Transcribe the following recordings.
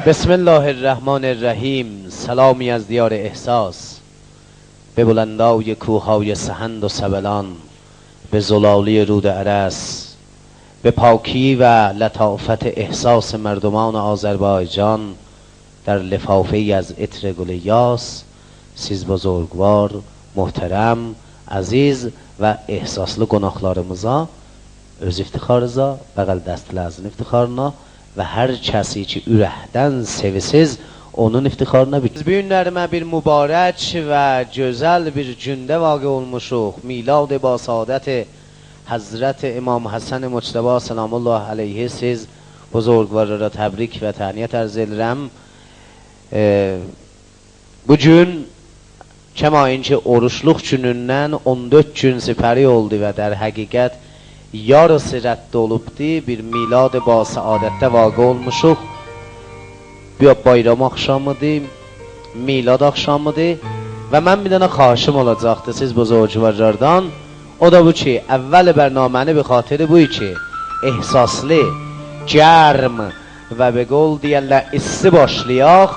بسم الله الرحمن الرحیم. سلامی از دیار احساس، به بلندای کوههای سهند و سبلان، به زلالی رود ارس، به پاکی و لطافت احساس مردمان آذربایجان در لفافه‌ای از عطر گل یاس. siz بزرگوار، محترم، aziz və ehsaslı qonaqlarımıza öz iftixarınıza, bəğəl dəstələrinizin iftixarına və hər kəsi ki ürəkdən sevisiz onun iftixarına bitir. Bu günlərimə bir mübarək və gözəl bir gündə vaqe olmuşuq. Milad با سعادت حضرت امام حسن مجتبی سلام الله علیه. siz buzurgvarı را təbrik və təhniyət arz edirəm. Bu gün Kema اینکه oruçluq günündən 14 gün sipəri oldu və در həqiqət yarısı rədd olubdu. Bir milad با سعادətdə vaqe olmuşuq. Bia bayram axşamıdır, milad axşamıdır və mən bir dənə xahişim olacaqdı siz buzurgvarlardan. O da bu ki, əvvəl bərnaməni bir xatiri bu ki, ehsaslı, gərm və به قول deyərlər issi başlayaq.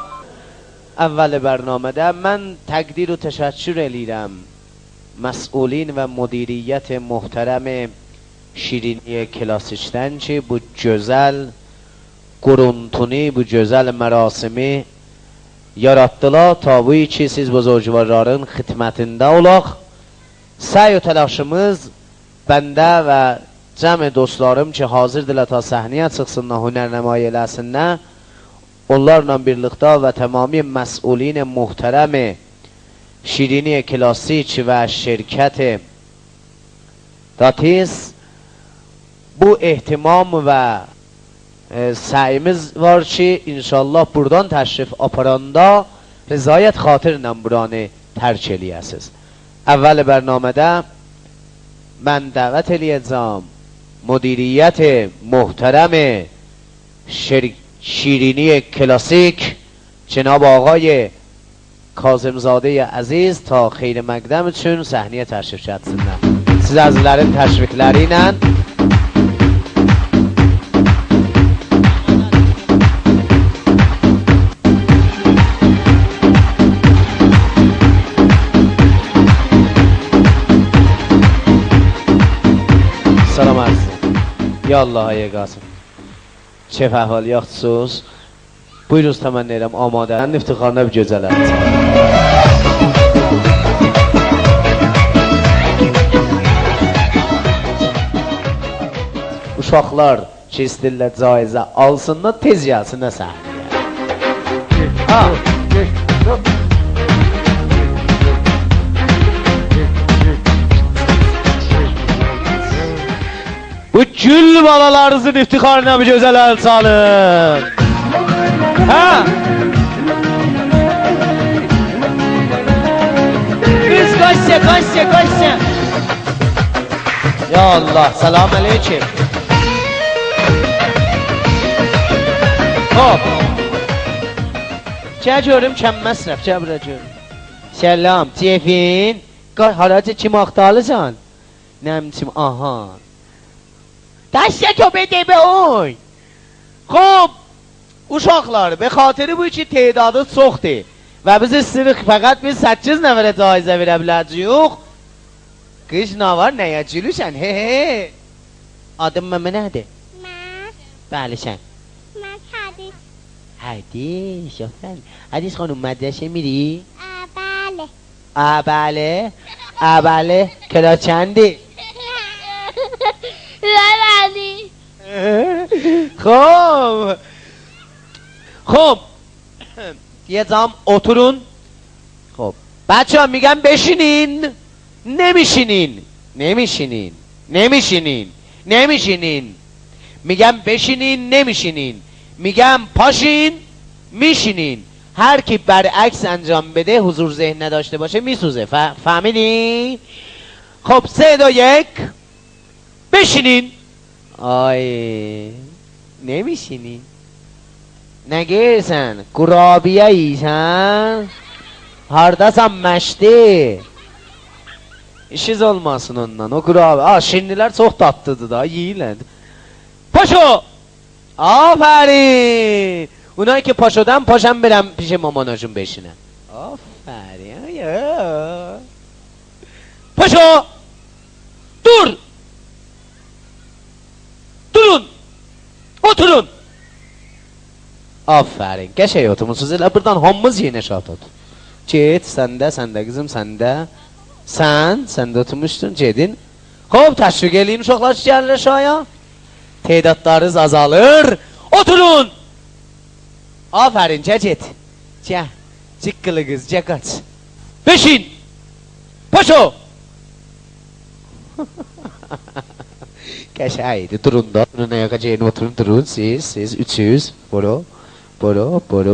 اول برنامه ده من تقدیر و تشکر eləyirəm مسئولین و مدیریت محترم شیرینی کلاسیکdən ki bu gözəl quruntunı, bu gözəl mərasimi yaratdılar ta bu ki siz buzurgvarların xidmətində olaq. Səy و təlaşımız bəndə və cəmi dostlarım ki hazırdılar ta səhnəyə çıxsınlar, hünərnəmayi eləsinlər. Onlarla birlikdə və tamami məsulin muhterəm şirini klasik və şirkət Datiz bu ehtimam və səyimiz var ki inşallah buradan təşrif aparanda rızayət xatirlə buranı tərk eləyəsiz. Əvvəl bərnamədə mən dəvət eləyəcəm مدیریت محترم شیرینی کلاسیک جناب آقای کاظمزاده عزیز تا خیر مقدمتون صحنه تشریف etsinler. Siz azizlerin təşviqləriyle salam arz. Ya Allah ey Qasım. چه فعالیت‌سوز buyurunuz təmənni edirəm amadənin iftixarına bir gözələr. Uşaqlar ki istəyirlər caizə alsınlar tez gəlsinlər səhnəyə. Bu gül balalarınızın iftiharına bir güzel el salın. Ha? Biz koşsa. Ya Allah, selam aleyküm. Hop. Çə görüm kəm məsrəf, çə bura görüm. Selam, Cefin. Haraca kim axtarlısan? Nəmçim, aha. دستتو بده به اون. خب uşaqlar به خاطر bu ki تعداد çoxdur və biz istəyirik fəqət biz 8 nəfərə caizə verə biləcəyik. Qız nə var, nəyə gülürsən? He. Adın nədir? Mən. Bəli sən. Mən Hədis. Hədis, aferin. Hədis xanım mədrسه میری؟ بله. بله. کلاس چندی؟ خب diyeceğim oturun. خب بچه ها میگم بشینین نمیشینین میگم بشینین نمیشینین میگم پاشین میشینین. هر کی برعکس انجام بده حضور ذهن نداشته باشه میسوزه. فهمیدین؟ خب 3 2 1 بشینین. آی نمیشینی نگirsən qurabiyə yiysən hardasın məşdi işiz olmasın ondan o qurabiyə şirinlər çox tatlıdır da yiyirlər paşo aferin Bunlar ki paşadan paşam birem pişe mamanajın beşine. Aferin ya. Paşa! Dur! Durun! Oturun! Aferin. Geçey oturmuşsunuz. Elə buradan hamımız yine şart otur. Get, səndə kızım, səndə. Sən də oturmuşdun, gedin. Hop, təşvik eləyin uşaqlar ki, gəlir aşağıya. Teydatlarınız azalır. Oturun! Aferin, get. Çıkkılı kız, kaç. Beşin! Paşo! Geçeydi, durun da. Durun ayakacağını oturun, durun. Siz, 300. Boro,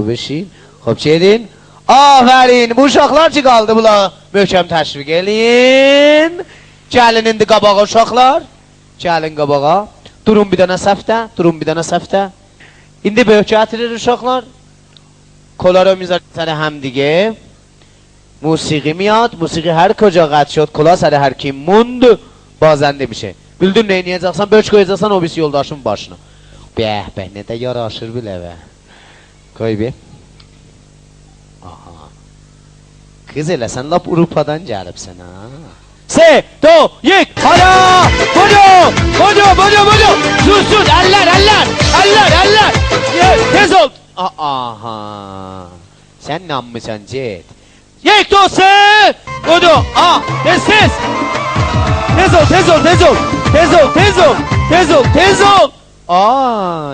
beşin. Hop, gedin. Aferin, bu uşaqlar ki qaldı bula. Möhkəm təşvik eləyin. Gəlin indi qabağa uşaqlar. Gəlin qabağa. Durun bir dənə səfdə. İndi möhkə atirir uşaqlar. Kolara میذارن هم دیگه. موسیقی میاد. موسیقی هر کجا قطع شد کلا سر هر کی موند بازنده میشه. Bildin ne yiyeceksen bölç koyacaksan o birisi yoldaşın başına. Be ne de yaraşır bile be. Koy bir. Aha. Kız elə sen lap Avrupa'dan gəlibsən ha. Se, do, yek, hala, bodo. Sus, eller. Tez ol. Aha. Sen namısan Cet. Yek, do, se, bodo, tez. Tez ol.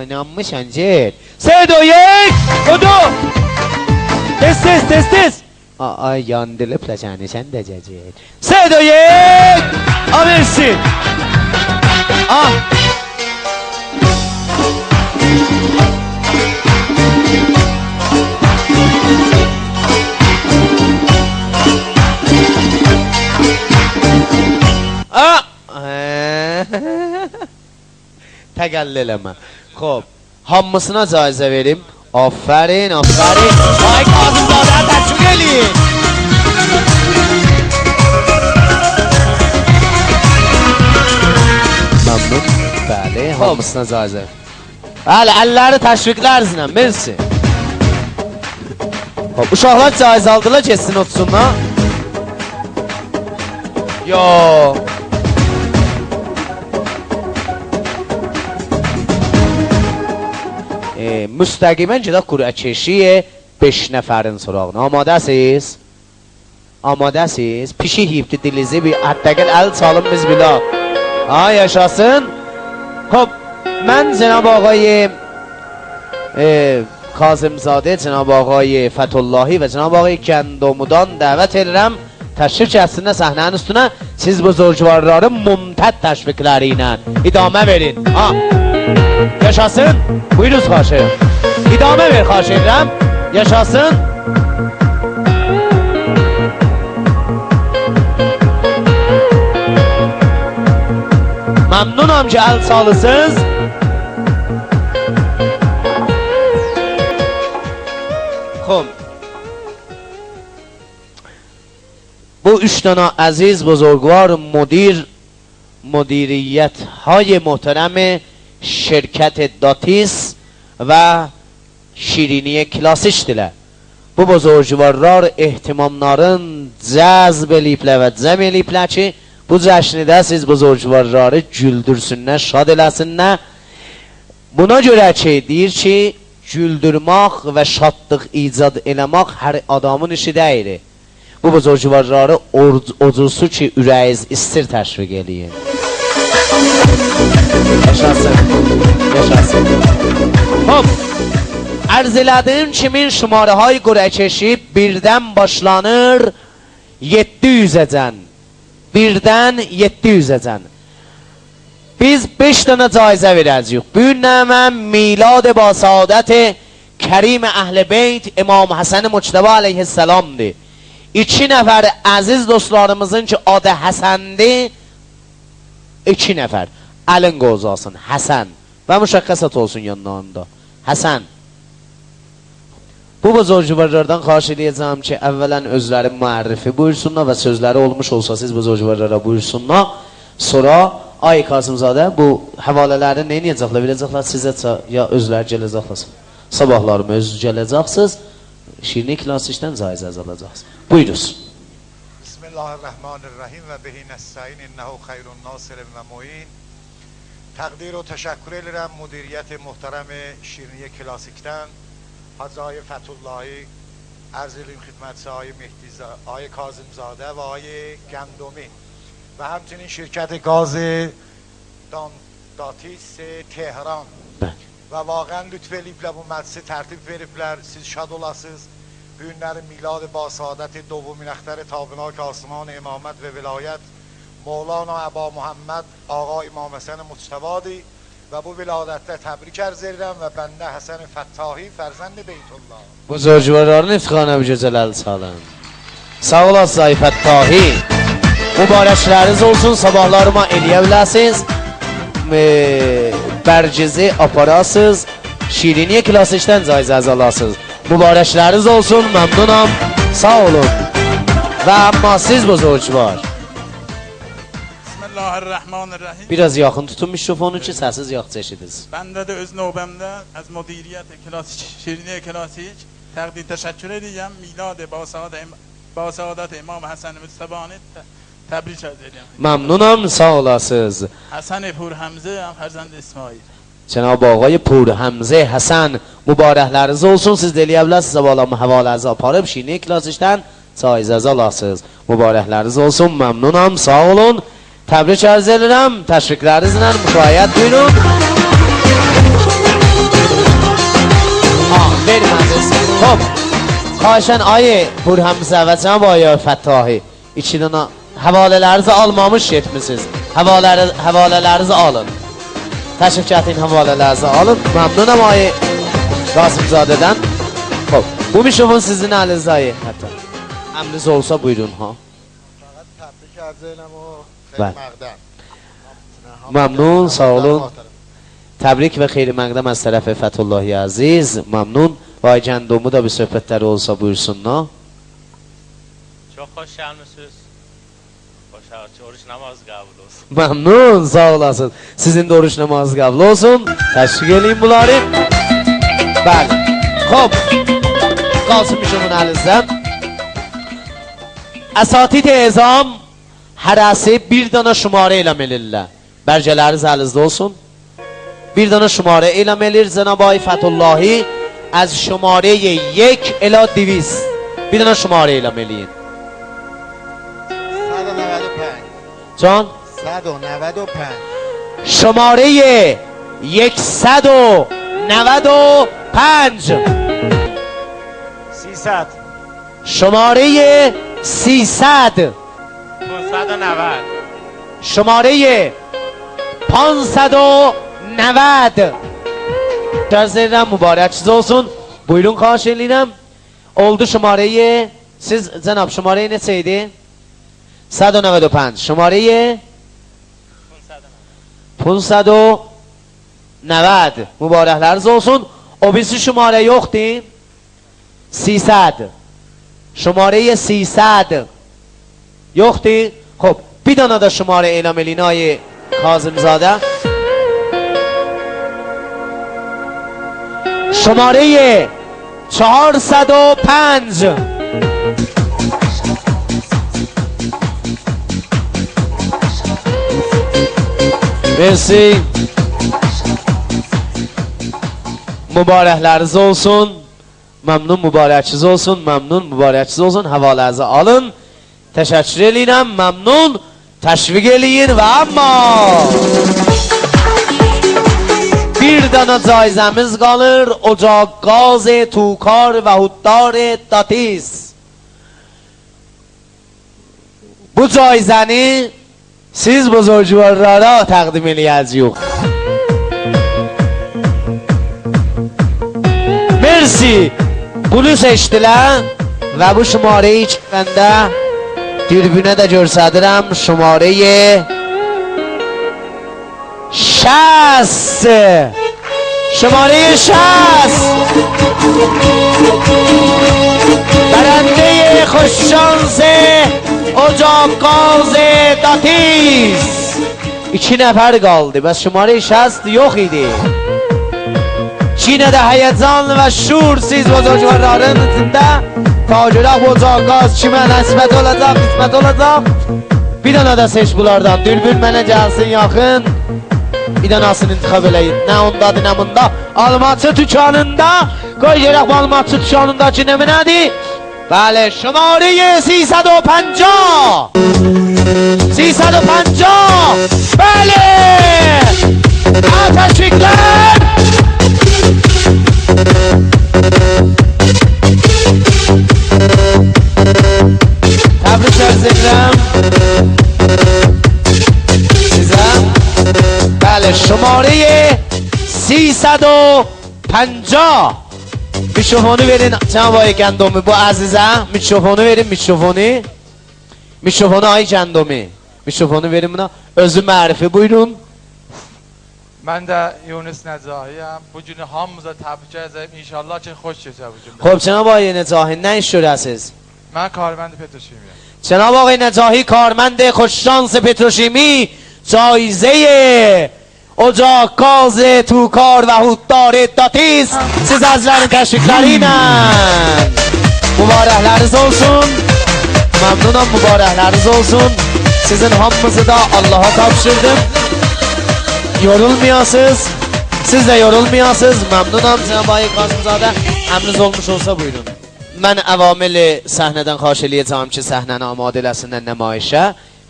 Namısan Cet. Se, do, yek, bodo. Tez. Yandılı plaçanı sen de Cet. Se, do, yek. Amersin. Təqəllələmə. Xob, hamısına caizə verim. Aferin. Ay Kazımzadə təşvik eləyin. Məmnun. Bəli, hamısına caizə. Bəli, əlləri təşviklərzinə, mersi. Xob, uşaqlar caizə aldılar, geçsin otursunlar. Yo. Müstəqimən gedək qur'a keşiyə 5 nəfərin sorağına. Amadəsiz? Pişik yiyibdi dilizi bir ətdəqəl əl çalın biz bila. Yaşasın. Hop, mən Cenab ağay Kazımzadə, Cenab ağay Fəthullahi və Cenab ağay Gəndomudan dəvət edirəm. Təşrif kəsinə səhnənin üstünə siz buzurcuvarların mumtəd təşvikləri ilə idamə verin. Yaşasın. Buyuruz xahiş. İdamə ver xahiş edirəm. Yaşasın. Məmnunam ki əl çalısınız. Xom. Bu 3 tane aziz buzurgvar مدیریت های محترم شرکت داتیس و şirinliğe klasiştiler. Bu buzurcuvarlar ehtimamların cəzb eləyiblər və cəm eləyiblər ki, bu cəşnidə siz buzurcuvarları güldürsünlər, şad eləsinlər. Buna görə ki, deyir ki, güldürmək və şadlıq icad eləmək hər adamın işi deyil. Bu buzurcuvarları ocusu ki, ürəyiz istir təşviq eləyin. Yaşasın. Hop. Arz elədim kimin şumarı hay qur'a keşib birdən başlanır 700-əcən. Birdən 700-əcən. Biz 5 tane caizə verəcəyik. Bu mən milad ba saadət Kərim Əhl-i Beyt İmam Həsən Muctəbə aleyhisselamdır. 2 nəfər əziz dostlarımızın ki adı Həsəndir. 2 nəfər. Əlin qozasın. Həsən. Və müşəkkəsət olsun yanlarında. Həsən. Bu buzurcuvarlardan xahiş edəcəm ki, əvvələn özləri müərrifi buyursunlar və sözləri olmuş olsa siz buzurcuvarlara buyursunlar. Sonra ay Kazımzadə bu həvalələri nə edəcəklər, verəcəklər sizə ya özləri gələcəklər. sabahlarımı özünüz gələcəksiniz. Şirinlik Klasikdən caizəz alacaqsınız. Buyuruz. Bismillahirrahmanirrahim ve bihi nestaîn innehu hayrun nasirin ve muin. Təqdir və təşəkkür edirəm müdiriyyət muhterem Şirinlik Klasikdən Hacı Fəthullahi, arz edirəm xidmətçi Ağay Mehdi, Ağay Kazımzadə və Ağay Gəmdomi və həmçinin şirkət Qazi Datis Tehran və vaqən lütf eləyiblər bu məclisi tərtib veriblər. Siz şad olasınız. Bu günlərin milad basaadət dovumin əxtər tabinak asman imamət və vilayət Mevlana Əba Muhammed Ağa İmam Həsən Muçtəbadi və bu viladətdə təbrik ərz edirəm və bəndə Həsən Fəttahi fərzənd Beytullah. Buzurgvarların iftixanə gecələr salın. Sağ olasınız Ay Fəttahi. Mübarəkləriniz olsun, sabahlarıma eləyə biləsiniz. Bərcizi aparasınız, Şirinlik Klasikdən caizəz alasınız. Mübarəkləriniz olsun, məmnunam, sağ olun. Və amma siz buzurgvar. Bismillahirrahmanirrahim. Biraz yaxın tutun mikrofonu ki, səsiz yaxşı eşidiniz. Bəndə də öz növbəmdə az müdiriyyət Klasik, Şirinlik Klasik təqdir təşəkkür edirəm. Milad basaadət İmam Həsən Muçtəbani təbrik edirəm. Məmnunam, sağ olasınız. Həsən Purhəmzə, fərzənd İsmail. Cənab Ağay Purhəmzə Həsən, mübarəkləriniz olsun. Siz də eləyə bilərsiniz, zavalımı həvalənizi aparıb Şirinlik Klasikdən caizəz alasınız. Mübarəkləriniz olsun, məmnunam, sağ olun. Təbrik ərz edirəm, təşviqlərinizlə müşahiyyət buyurun. Vermədiniz. Hop, xahişən Ay Purhəmzə və Cənab Ağay Fəttahi, iki dənə həvalələrinizi almamış getmişsiniz. Həvalələrinizi alın. Təşvik etdiyiniz həvalələrinizi alın. Məmnunam Ay Qasımzadədən. Hop, bu mikrofon sizin əlinizdə Ay Fəttahi. Əmriniz olsa buyurun ha. Faqat təbrik ərz edirəm o ممنون sağ olun. Təbrik və xeyri məqdəm az tərəfi Fəthullahi Əziz. Məmnun. Vay Gəndomu da bir söhbətləri olsa buyursunlar. Çox xoş gəlmisiniz. Oruç namazı qəbul olsun. Məmnun, sağ olasın. Sizin də oruç namazı qəbul olsun. Təşviq eləyin bunları. Bəli. Xoş. Qalsın müşəmun əlinizdən. Əsatid ezam hərəsi bir dana şumarə eləməlirlər. Bərcələriniz əlinizdə olsun. Bir dana şumarə eləməlir Cənab Ağay Fəthullahi az şumarə 1 ilə 200. Bir dana şumarə eləməliyin. 195. Can? 195. شماره 195 300 شماره 300 590 شماره 590 Gözlerden mübarek siz olsun. Buyurun karşılayalım. Oldu şumareyi. Siz Cenab şumareyi neçeydi? 195 şumareyi 590 mübarekleriniz olsun. O birisi şumare yoktu. 300 şumare 300 yoktu. Hop bir dana da şumare eylem elinayı Kazımzade. شماره 405 مرسی mübarekleriniz olsun. Memnun mübareksiz olsun. Memnun mübareksiz olsun. Havalarınızı alın. Teşekkür edirəm. Memnun. Təşviq eləyin və amma bir dana caizəmiz qalır. Ocaq Qazi Tukar və Huddar Datis. Bu caizəni siz buzurgvarlara təqdim eləyəcəyik. Mersi. Bunu seçdilər və bu şumareyi çıxanda dürbünə də görsədirəm. Şumareyi 60 شماره 60 برنده خوششانس Ocaq Qazi Datis 2 nəfər qaldı. Bəs şumare 60 yox idi. 2 yine de heyecan ve şuur siz bozorgvarların içinde tacirah bozorgaz kime nisbet olacak, kısmet olacak. Bir tane de seç bulardan. Dürbün mənə gelsin yakın. Bir tanesini intikab eləyin. Ne ondadır ne bunda. Almatçı tükanında. Koy yerək bu almatçı tükanındaki ne nədir? Bəli, şumariye 350. 350. Bəli. Ateşikler. Tebrik ederim. Size. Bəli, şumariye 350. Mikrofonu verin Cənab Ay Gəndomi bu əzizə. Mikrofonu verin, mikrofonu. Mikrofonu Ay Gəndomi. Mikrofonu verin buna. Özü mərifi buyurun. Ben de Yunus Necahiyim. Bu günü hamımıza tebrik ederim. İnşallah ki hoş geçer bu günü. Xo'p, Cənab Ay Necahi, nə iş görəsiz? Ben Karmendi Petroşimiyim. Cənab آقای نجاهی کارمند خوششانس پتروشیمی جایزه ocak gaz توکار و هوددار داتیس siz azların təşvikləriylə mübarəkləriniz olsun. Memnunum, mübarəkləriniz olsun. Sizin hamınızı da Allah'a tapşırdım. Yorulmayasınız. Siz de yorulmayasınız. Memnunum. Cənab Ay Qasımzadə, əmriniz olmuş olsa buyurun. Mən əvamili səhnədən xahiş eləyəcəm ki, səhnəni amadə eləsinlər nəmayişə.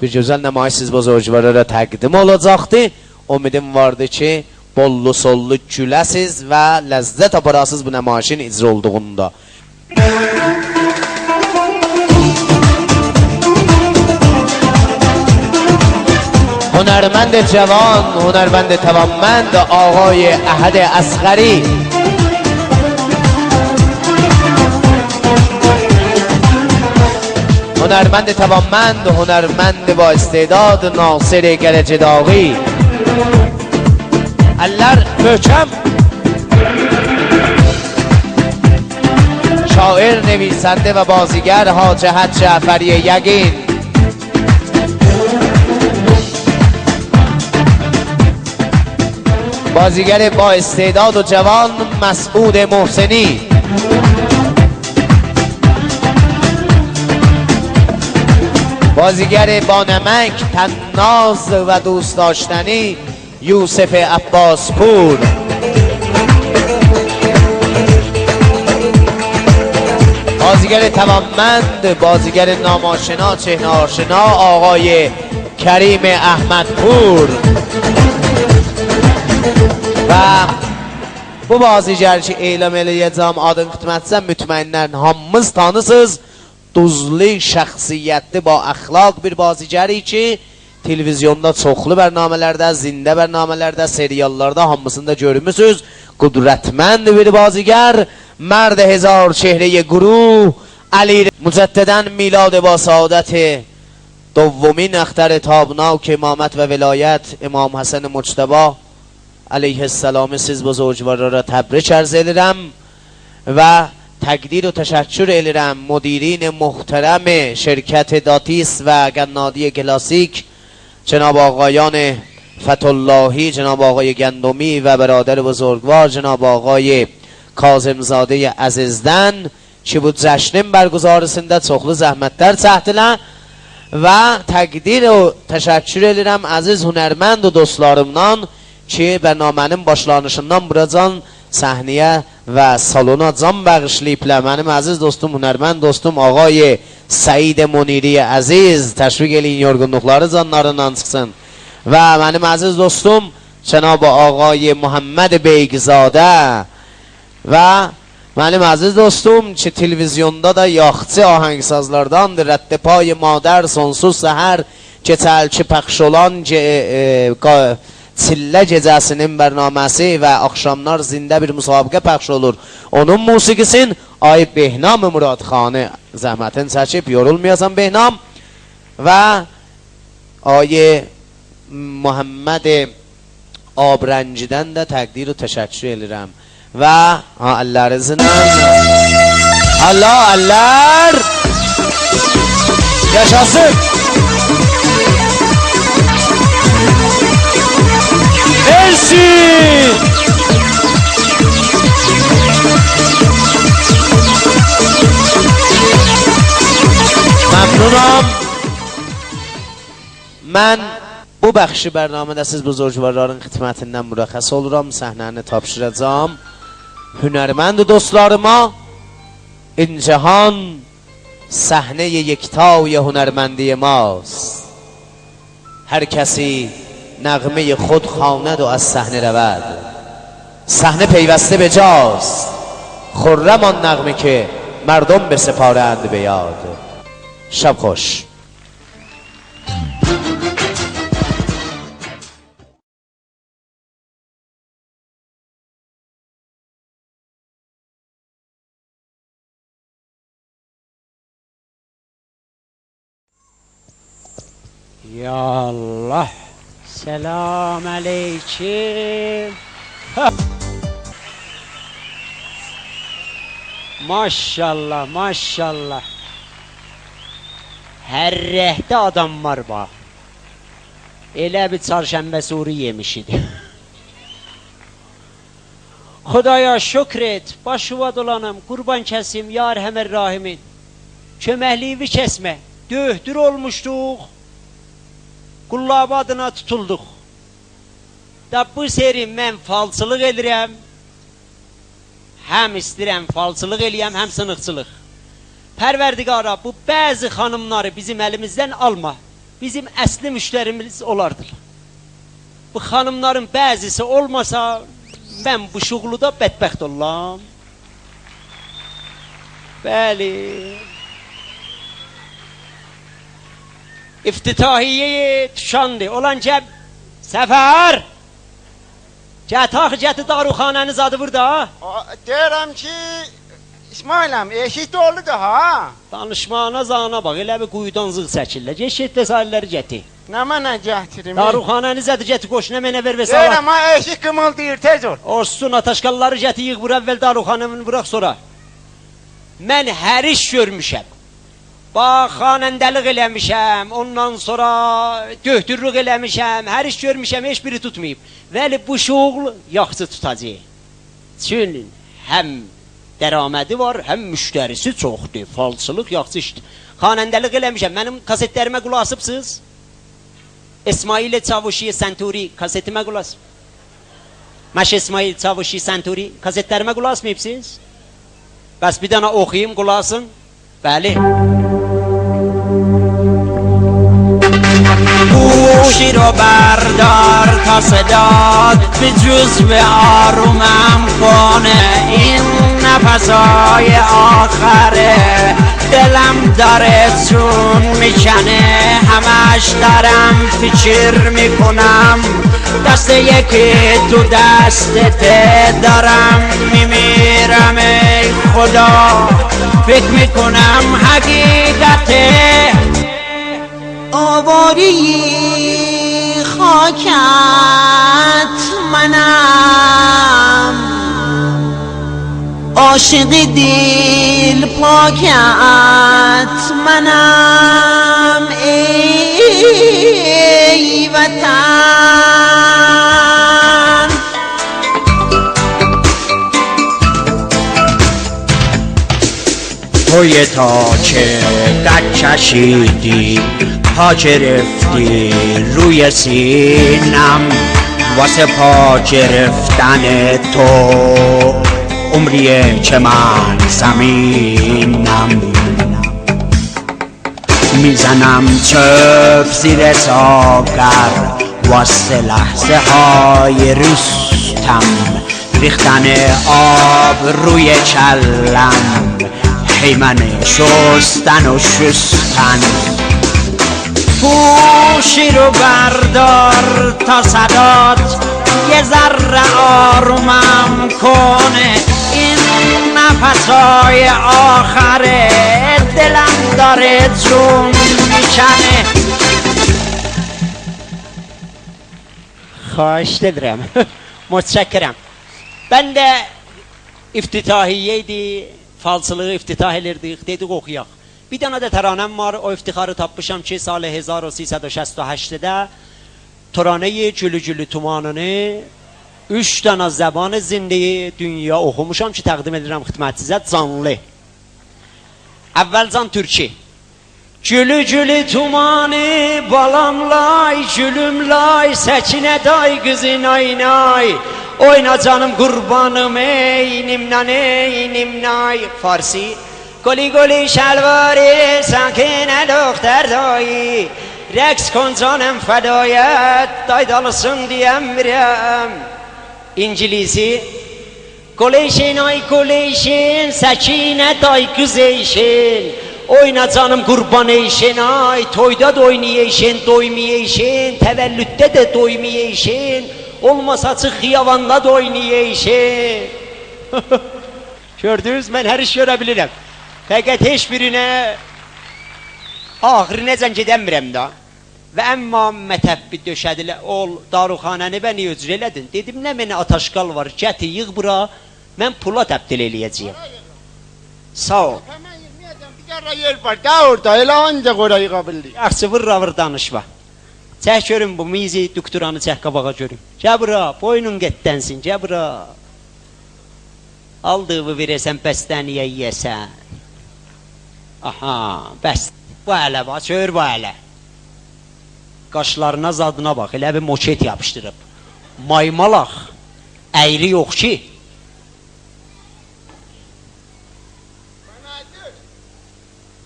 Bir gözəl nəmayiş siz bozorgvarlara təqdim olacaqdır. Ümidim vardı ki, bollu sollu güləsiz və ləzzət aparasız bu nəmayişin icra olduğunda. هنرمند جوان، هنرمند توانمند آقای احد اصغری. هنرمند توانمند، هنرمند با استعداد ناصر گرجداغی. eller möhkem. شاعر، نویسنده و بازیگر حاج حج جعفری یگین. بازیگر با استعداد و جوان مسعود محسنی. بازیگر با نمک، طناز و دوست داشتنی یوسف عباس پور. بازیگر توانمند، بازیگر ناماشنا چهره آشنا آقای کریم احمد پور. و bu boziygar ki eylem eləyəcəm adın xidmətsən mütməinnən hamımız tanısız. Duzlu, şəxsiyyətli, ba əxlaq bir boziyari ki televizyonda çoxlu bərnamələrdə, zində bərnamələrdə, seriallarda hamısında görmüsüz. Qudrətmənd bir boziygar, mərd hezar çehreye guruh, Ali mücəddədən milad ba saadət دومین اختر تابناک امامت و ولایت امام حسن مجتبی علیه السلام siz buzurgvarlara təbrik arz edirəm و تقدیر و تشکر edirəm مدیرین محترم شرکت داتیس و گنادی کلاسیک جناب آقایان فتح‌اللهی، جناب آقای گندمی و برادر بزرگوار جناب آقای کاظمزاده عزیزدن که بود جشن برگزارısında çoxlu zəhmətlər çəkdilər و تقدیر و تشکر edirəm aziz hünərmənd و dostlarımdan ki برنامهnin başlanışından buracan səhnəyə və salona can bağışlayıblar. Mənim əziz dostum, hünərmənd dostum ağay Səid Muniri əziz təşviq eləyin, yorğunluqları canlarından çıxsın. Və mənim əziz dostum Cənab ağay Muhammed Beygizadə və mənim əziz dostum ki televizyonda da yaxçı ahəngsazlardandır. Rəddepay madər sonsuz səhər keçəlki pəxş olan Çillə gecəsinin bərnaməsi və axşamlar zində bir müsabiqə pəxş olur. Onun musiqisin Ay Behnam Muradxanı zəhmətin çəkib, yorulmayasan Behnam və Ay Muhammed Abrəncidən də təqdir و təşəkkür edirəm və əllərinizlə Allah əllər yaşasın. Mersi. bu bəxşi bərnamədə siz buzurcuvarların xidmətindən mürəxəs oluram. Səhnəni tapşıracağım hünərmənd dostlarıma. İncehan səhnə-i yekta-i hünərməndi mاست. هر کسی نغمه خود خواند و از صحنه رود. صحنه پیوسته به جاست، خرم آن نغمه که مردم بسپارند به یاد. شب خوش. Ya Allah. Selam aleyküm. Maşallah maşallah. Her rehte adam var bak. Elə bir çarşənbə suri yemiş idi. Xudaya şükür et, başıva dolanım, qurban kəsim, yar həmər rahimin. Köməkliyi kəsmə, döhdür olmuşduq. Qullab adına tutulduq. Da bu seri mən falçılıq edirəm. Həm istirəm falçılıq eləyəm, həm sınıqçılıq. Pərverdigara, bu bəzi xanımları bizim əlimizdən alma. Bizim əsli müştərimiz olardır. Bu xanımların bəzisi olmasa, mən bu şuğluda bədbəxt olam. Bəli. İftitahiyye tuşandı. Olan cəb Səfər. Cətax cəti daruxanəniz adı burada. Deyirəm ki, İsmailəm, eşit oldu da ha. Danışmağına zana bax, elə bir quyudan zığ çəkirlər. Eşit təsəlləri gəti. Nə mənə gətirim? Daruxanəniz adı gəti qoşuna mənə ver və sağ. Deyirəm ha, eşit qımıldayır, tez ol. Olsun, ataşqalları gəti yığ bura, əvvəl daruxanəmini bıraq sonra. Mən hər iş görmüşəm. Bax, xanəndəlik eləmişəm, ondan sonra döhdürlük eləmişəm, hər iş görmüşəm, heç biri tutmayıb. Vəli bu şoğul yaxşı tutacaq. Çünki həm dəramədi var, həm müştərisi çoxdur, falçılıq yaxşı işdir. Xanəndəlik eləmişəm, mənim kasetlərimə qulaq asıbsınız? İsmail Çavuşi Senturi kasetimə qulaq asıb. Məş İsmail Çavuşi Senturi kasetlərimə qulaq asmayıbsınız? Bəs bir dənə oxuyayım, qulaq asın. Bəli. گوشی رو بردار تا صداد به جزو آرومم کنه این نفسای آخره دلم داره جون میکنه همش دارم فکر میکنم دست یکی تو دستته دارم میمیرم ای خدا فکر میکنم حقیقته آواری خاکت منم عاشق دل پاکت منم ای وطن توی تا که قد کشیدی پا گرفتی روی سینم واسه پا گرفتن تو عمریه که من زمینم میزنم چپ زیر ساغر واسه لحظه های رستم ریختن آب روی کلم حیمن شستن و شستن گوشی رو بردار تا صدات یه ذره آرومم کنه این نفسای آخره دلم داره جون میکنه خواهش دارم متشکرم ben de iftitahiyeydi falsılığı iftitah edirdik dedik oxuyaq bir dənə də təranəm var o iftixarı tapmışam ki salı 1368-də Turanə-i Gülü Tumanını 3 dənə zəban zindəyi dünya oxumuşam ki təqdim edirəm xidmətinizə canlı əvvəlcan türki Gülü gülü tumanı balamlay, gülüm lay, Səkinə day qızın aynay. Oyna canım qurbanım ey nimnan ey nimnay. Farsi. Goli goli şalvari sakinə doktor dayı. Rəqs kon canım fədayət, daydalısın deyəmirəm. İngilisi. Goleşin ay goleşin, Səkinə day qız eyşin. Oyna canım qurban eyşin ay, toyda da oynayayşin, doymayayşin, təvəllüddə də doymayayşin, olmasa çıx xiyavanda da oynayayşin. Gördünüz, mən hər iş görə bilirəm. Fəqət heç birinə ahırı necən gedəmirəm da. Və əmma mətəbbi döşədilər, ol daruxanəni bəni özür elədin. Dedim, nə mənə ataşqal var, gəti yığ bura, mən pula təbdil eləyəcəyim. Sağ ol. Yarra yer var da orada, elə ancaq orayı qabildik. Yaxşı, vırra danışma. Çək görüm bu mizi, dükturanı çək qabağa görüm. Gəl bura, boynun qətdənsin, gəl bura. Aldığını verəsən, bəstəniyə yiyəsən. Aha, bəs, bu ələ bax, çör bu ələ. Qaşlarına zadına bax, elə bir moçet yapışdırıb. Maymalaq, əyri yox ki.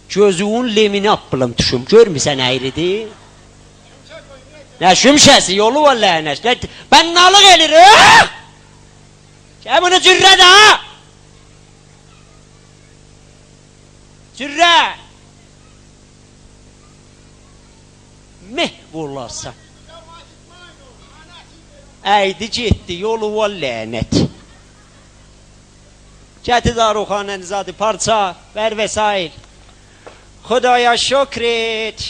Gözüğün lemini appılım tüşüm, görmüsən əyridir? Nə şümşəsi, yolu var lənəş. Mən nalıq elirim. Gəl bunu cürrə də ha. Cürrə. Meh vurlarsa. Əydi getdi, yolu var lənət. Gəti daruxanənizadı, parça, ver vəsail. Xudaya şükr et.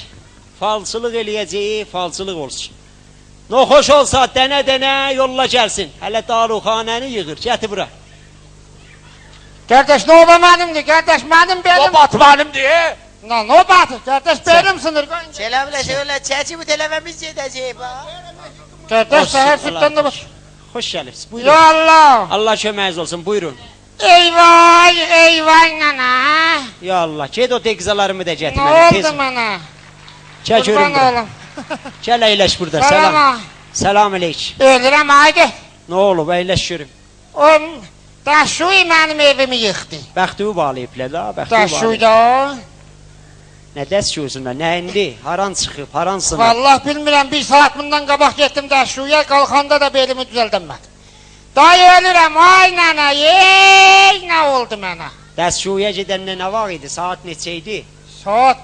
Falçılıq eləyəcək, falçılıq olsun. Noxoş olsa dənə-dənə yolla gəlsin. Hələ daruxanəni yığır, gəti bura. Kardeş nova mənimdir, kardeş mənim benim. Nobat benimdir. Nobatı, kardeş benim sınır. Selamla söyle, çəçi bu teleməmiz gedəcək ha. Kardeş səhər sütdən də baş. Xoş gəlibsiz, buyurun. Ya Allah. Allah köməyiniz olsun, buyurun. Eyvay, eyvay nana. Ya Allah, ged o deqzalarımı da Ne gətirməni, tez. oldu bana? Gəl görüm Kurban bura. oğlum. Gəl əyləş burada, Selam. salam. Salam əleyk. Ölürəm haydi. Nə olub, əyləş görüm. O daşuy mənim evimi yıxdı. Bəxtüyü bağlayıblər da, bəxtüyü Daşuy bağlayıb. da. Nə dəs gözünə, nə indi, haran çıxıb, haran sınır. Vallahi bilmirəm, bir saat bundan qabaq getdim daşuya, qalxanda da belimi düzəldəmədim. Dayı ölürəm, ay nənə, ey, nə oldu mənə? Dəsşuyə gedəndə nə var idi, saat neçə idi? Saat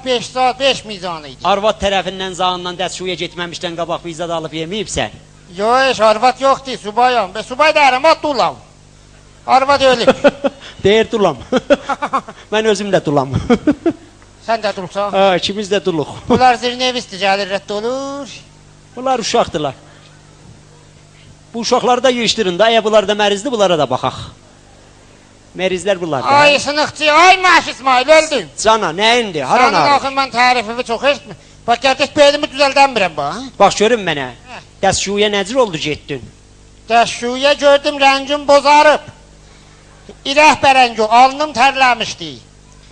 5 mizanı idi. Arvad tərəfindən zağından dəsşuyə getməmişdən qabaq vizad alıb yeməyibsən. Yox, arvad yoxdur, subayam. Subay deyirəm, o dulam. Arvad ölüb. Deyir dulam. Mən özüm də dulam. Sən də dulsan. Ha, ikimiz də duluq. Bunlar zirnevisti gəlir, rədd olur. Bunlar uşaqdılar. Bu uşaqları da yığışdırın da, bunlar da mərizdir, bunlara da baxaq. Mərizlər bunlar da. Ay sınıqçı, ay Məş İsmail, öldün. Cana, nə indi, haran Sənin ağrı? axın mən tərifimi çox eşitmir. Bax, qardaş, belimi düzəldəmirəm, bax. Bax, görün mənə. Dəsşuyə nəcür oldu getdin? Dəşşuyə gördüm, rəngim bozarıb. İrəh bərəngi, alnım tərləmişdi.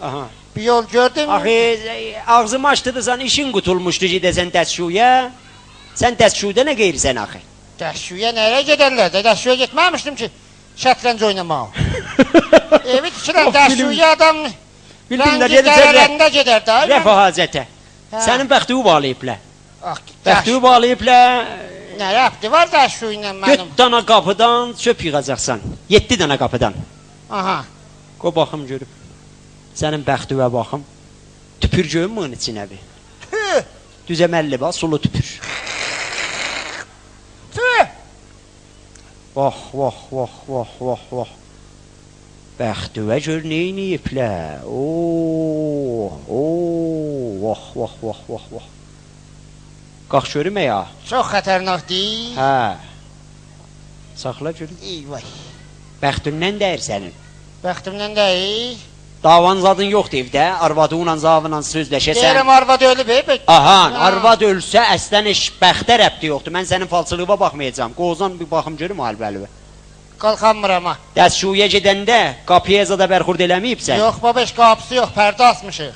Aha. Bir yol gördüm. Axı, ağzımı açdırırsan, işin qutulmuşdu gedəsən dəsşuyə. Sən dəsşudə nə qeyrirsən axı? Dəşşuyə nereye gedərlər? Dəşşuyə getməmişdim ki, şətrənc oynamağa. Evi tikirən dəşşuyə adam Bildin də rəngi gedirsən qərələrində gedər də. rəfahacətə. Hə. Sənin bəxtüyü bağlayıblər. Ah, Bəxtüyü bağlayıblər. Nə yaptı var dəşşuyla mənim? 4 dana qapıdan çöp yığacaqsan. 7 dana qapıdan. Aha. Qoy baxım görüb. Sənin bəxtüyə baxım. Tüpür görüm bunun içinə bir. Tüh, Düzəməlli bax, sulu tüpür. tüh. Vax, vax, vax, vax, vax, vax. Bəxtüyə gör neyniyiblər. Oo, vax, vax, vax, vax, vax. Qalx görüm ya. Çox xətərnakdır. Hə. Saxla görüm. Eyvay. Bəxtündən dəyir sənin. Bəxtimdən deyil. Davan zadın yoxdur evdə, arvadınla, zavınla sözləşəsən. Deyirəm arvad ölüb, Aha, Ha. arvad ölsə əslən heç bəxtə rəbti yoxdur. Mən sənin falçılığına baxmayacağam. Qozan bir baxım görüm Albəli. Qalxamıram ha. Dəsşuyə gedəndə qapıya zada bərxurd eləməyibsən. Yox baba, heç qapısı yox, pərdə asmışıq.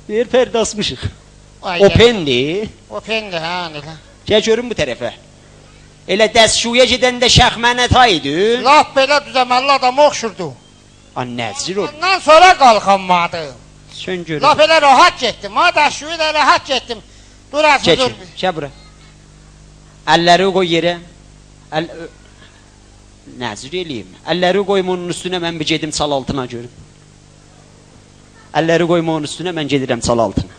Bir perdasmışıq. Ay, Opendir. Opendir, ha, elə. Gəl görün bu tərəfə. Elə dəstşuya gedəndə şəxmənət haydı. Laf belə düzəməlli adam oxşurdu. Nəzir ol. Ondan sonra qalxanmadı. Sən görün. Laf elə rahat getdim, ha, dəşuyu da rahat getdim. Dur, Çək, dur. gəl bura. Əlləri qoy yerə. Nəzir eləyim. Əlləri qoyma onun üstünə, mən bir gedim çal altına görüm. Əlləri qoyma onun üstünə, mən gedirəm çal altına.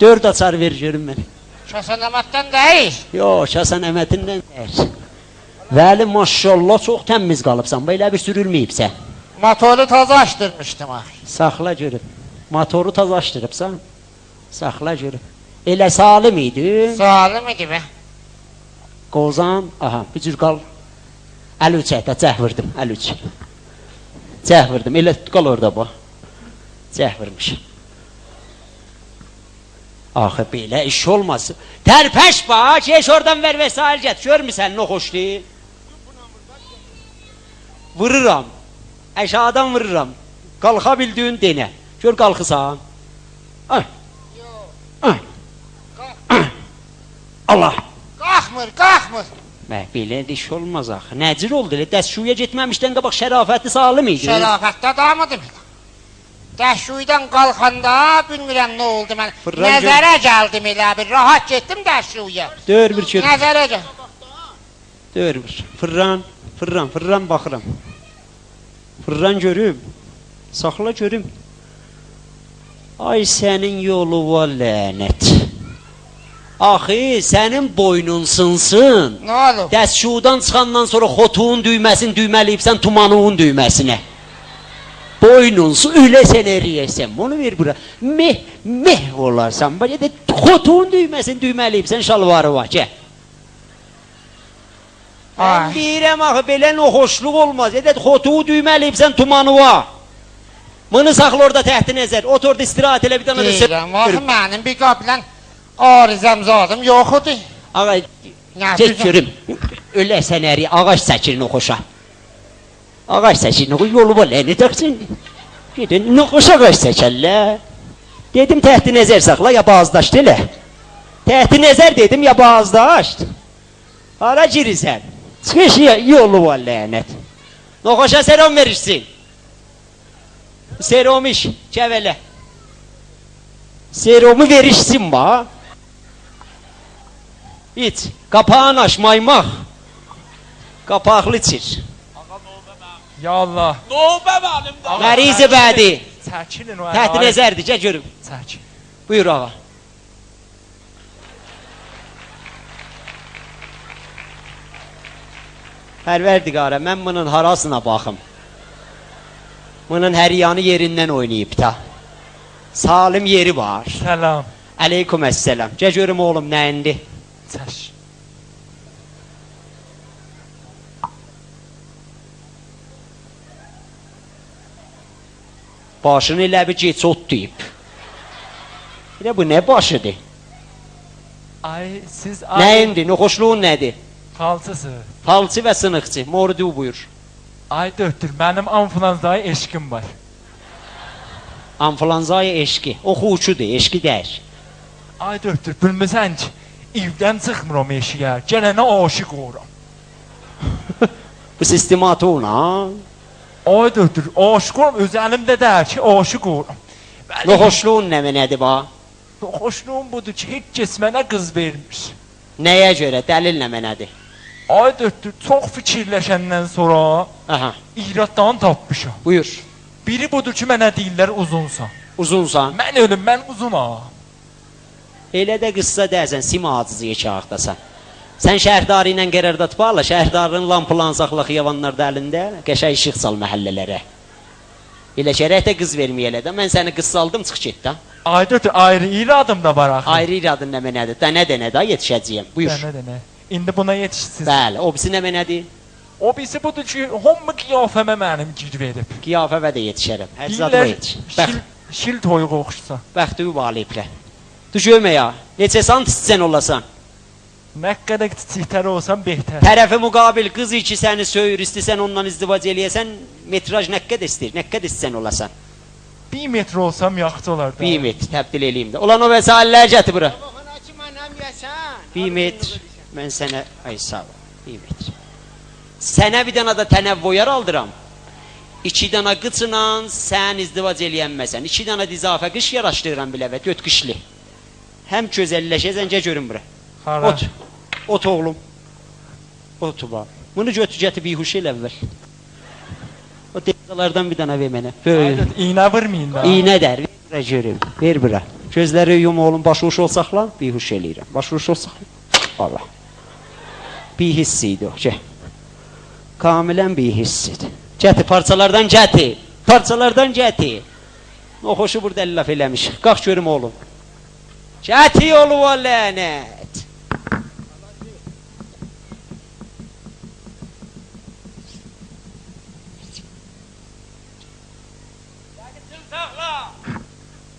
Dörd açar ver görüm mən. Şasan Əmətdən deyil. Yox, Şasan Əmətindən deyil. Vəli maşallah çox təmiz qalıbsan, belə bir sürülməyibsə. Motoru taza açdırmışdım, ha. Saxla görüm. Motoru tazaşdırıbsan. Saxla görüm. Elə salim idi. Salim idi be. Qozan, aha, bir cür qal. Əl üçəkdə, cəh vurdım, əl üç. Cəh vurdım, elə qal orada bu. Cəh vurmuş. Axı, belə iş olmaz. Tərpəş bax, geç oradan ver vəsail get. Görmüsən, nə xoşdur? Vururam. Əşadan vururam. Qalxa bildiyin denə. Gör qalxısan. Allah. Qalxmır. Belə iş olmaz axı. Nəcir oldu elə? Dəstşuya getməmişdən qabaq şərafətli salim idi. Şərafətdə adamıdır. Dəşuydan qalxanda bilmirəm nə oldu mən. Fırlan Nəzərə gəldim elə bir. Rahat getdim dəşuya. Dör bir kör. Nəzərə gəl. Dör bir. Fırran baxıram. Fırran görüm. Saxla görüm. Ay sənin yolu var lənət. Axı, sənin boynun sınsın. Nə olub? Dəstşudan çıxandan sonra xotuğun düyməsini düyməliyibsən tumanuğun düyməsini. Boynunsu öyle sen eriyesen. Onu ver bura. Meh olarsan. Böyle de xotuğun düyməsini düyməliyibsən şalvarı var. Gəl. Mən deyirəm axı, belə noxoşluq olmaz. Edət, xotuğu düyməliyibsən tumanuğa. Bunu saxla orada təxti nəzər. Ot orada istirahat elə bir dana da deyirəm, axı mənim bir qabilən arizəm zadım yoxudur. Ağa, get görüm. Öləsən əri, ağaç səkir noxoşa. Ağaç səkir noxoş, yolu var, nə edəksin? Gedin, noxoş ağaç səkərlər. Dedim, təxti nəzər saxla, ya bazdaşdı elə. Təxti nəzər dedim, ya bazdaşdı. Hara girirsən? Çıxış yolu var, lənət. Noxoşa serum verirsin. Serum iş, kəvələ. Serumu verişsin ba. İç, kapağını aç, maymaq. Kapaqlı içir. Ya Allah. Növbə mənim də. Mərizi bədi. Çəkilin o Təxti nəzərdir, gəl görüm. Çəkil. Buyur ağa. Pərverdigara, mən bunun harasına baxım. Bunun hər yanı yerindən oynayıb da. Salim yeri var. Səlam. Aleyküm əsselam. Gəl görüm oğlum nə indi? Çək. Başını elə bir geç ot deyib. Elə bu nə başıdır? Ay siz Nə indi? Noxoşluğun nədir? Falçısınız. Falçı və sınıqçı. Mordu buyur. Ay dörttür, mənim ambulanzaya eşkim var. Ambulanzaya eşki. Oxucudur, eşki deyir. Ay dörttür, bilmirsən ki, evdən çıxmıram eşiyə, gələnə aşıq oluram. Bu sistematı ona. Ay dörttür, aşıq oluram, öz əlimdə deyir ki, aşıq oluram. Noxoşluğun nədir ba? Xoşluğum budur ki, heç kəs mənə qız vermir. Nəyə görə? Dəlil nədir? Ay dörttür, çox fikirləşəndən sonra Aha, iraddan tapmışam. buyur. Biri budur ki, mənə deyirlər uzunsan. Uzunsan. Mən ölüm, mən uzunam. Elə də qıssa deyəsən, sima acızı yekağdasan. Sən şəhərdarı ilə qərarda tuparla, şəhərdarın lampılanzaqlı xiyavanlarda əlində, qəşəy işıq sal məhəllələrə. Elə şərəkdə qız verməyələ də, mən səni qız saldım, çıx get da. Ay dörttür, ayrı iradım da var axı. Ayrı iradın nədir? Dənə da yetişəcəyəm, buyur. Dənə. İndi buna yetişsiniz. Bəli, o birisi nədir? O birisi budur ki, hamı qiyafəmə mənim gir verib. Qiyafəvə də yetişərəm, hər zadıma yetiş. Şil toyuq oxşusa. Bəxtüyü valiblə. Düş ölmə ya, neçə sant istəyən olasan? Nə qədər çiftər olsam betər. Tərəfi müqabil qız iki səni söyür, istəsən ondan izdivac eləyəsən, metraj nə qədər istəyir, nə qədər istəsən olasan. 1 metr olsam yaxşı olar da. 1 metr təbdil eləyim də. Olan o vəsailləri gətir bura. 1 metr. Mən sənə, ay sağ ol, 1 metr. Sənə bir dənə də tənəvvüyar aldıram. 2 dənə qıçla sən izdivac eləyənməsən. 2 dənə izafə qış yaraşdırıram bilə və 4 qışlı. Həm gözəlləşəsən, gəl görün bura. Hara? Ot oğlum. Otu bax. Bunu götür bihuş elə əvvəl. O dəqiqələrdən bir dənə ver mənə. Aynen, iğnə vurmayın da. İğnə dər, ver görüm. Ver bura. Gözləri yum oğlum, başuş olsaqla, bihuş eləyirəm. Başuş olsaqla. Allah. Bihiss idi o, gəl. Kamilən bihissdir. Gətir, parçalardan gətir. Parçalardan gətir. O xoşu burada əlləf eləmiş. Qalx görüm oğlum. Gətir oğlum o lənət.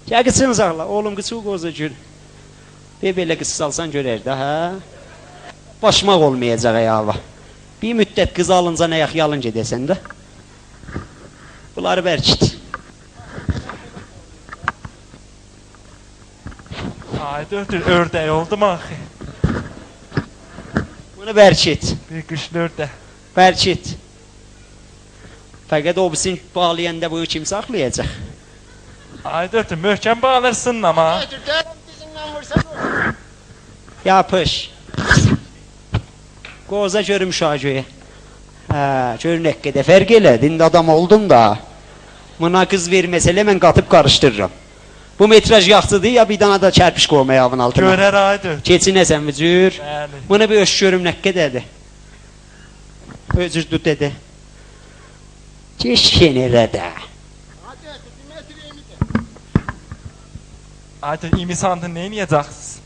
Gəl qıçını sağla, oğlum qıçı qoza gör. Belə qıçı salsan görər də, hə? Başmaq olmayacaq ayava. Bir müddət qız alınca nə yalın gedəsən də. Bunları bərkit. Ay dördür, ördək oldu mu axı? Bunu bərkit. Bir qışlı ördək. Bərkit. Fəqət o bisin bağlayanda bu kim saxlayacaq? Ay dördür, möhkəm bağlırsın ama. Yapış. Qoza görüm şagöyə. Hə, gör nə qədər fərq elədin, adam oldun da. Buna qız verməsələ mən qatıb qarışdırıram. Bu metraj yaxçıdır ya bir dana da kərpiş qoyma ayağın altına. Görər ay dördür. Keçinəsən vücür. Bəli. Bunu bir öş görüm nə qədərdir. Özür tut dedi. Keş kenərə də. Ay dördür, imisandın ne yiyeceksiniz?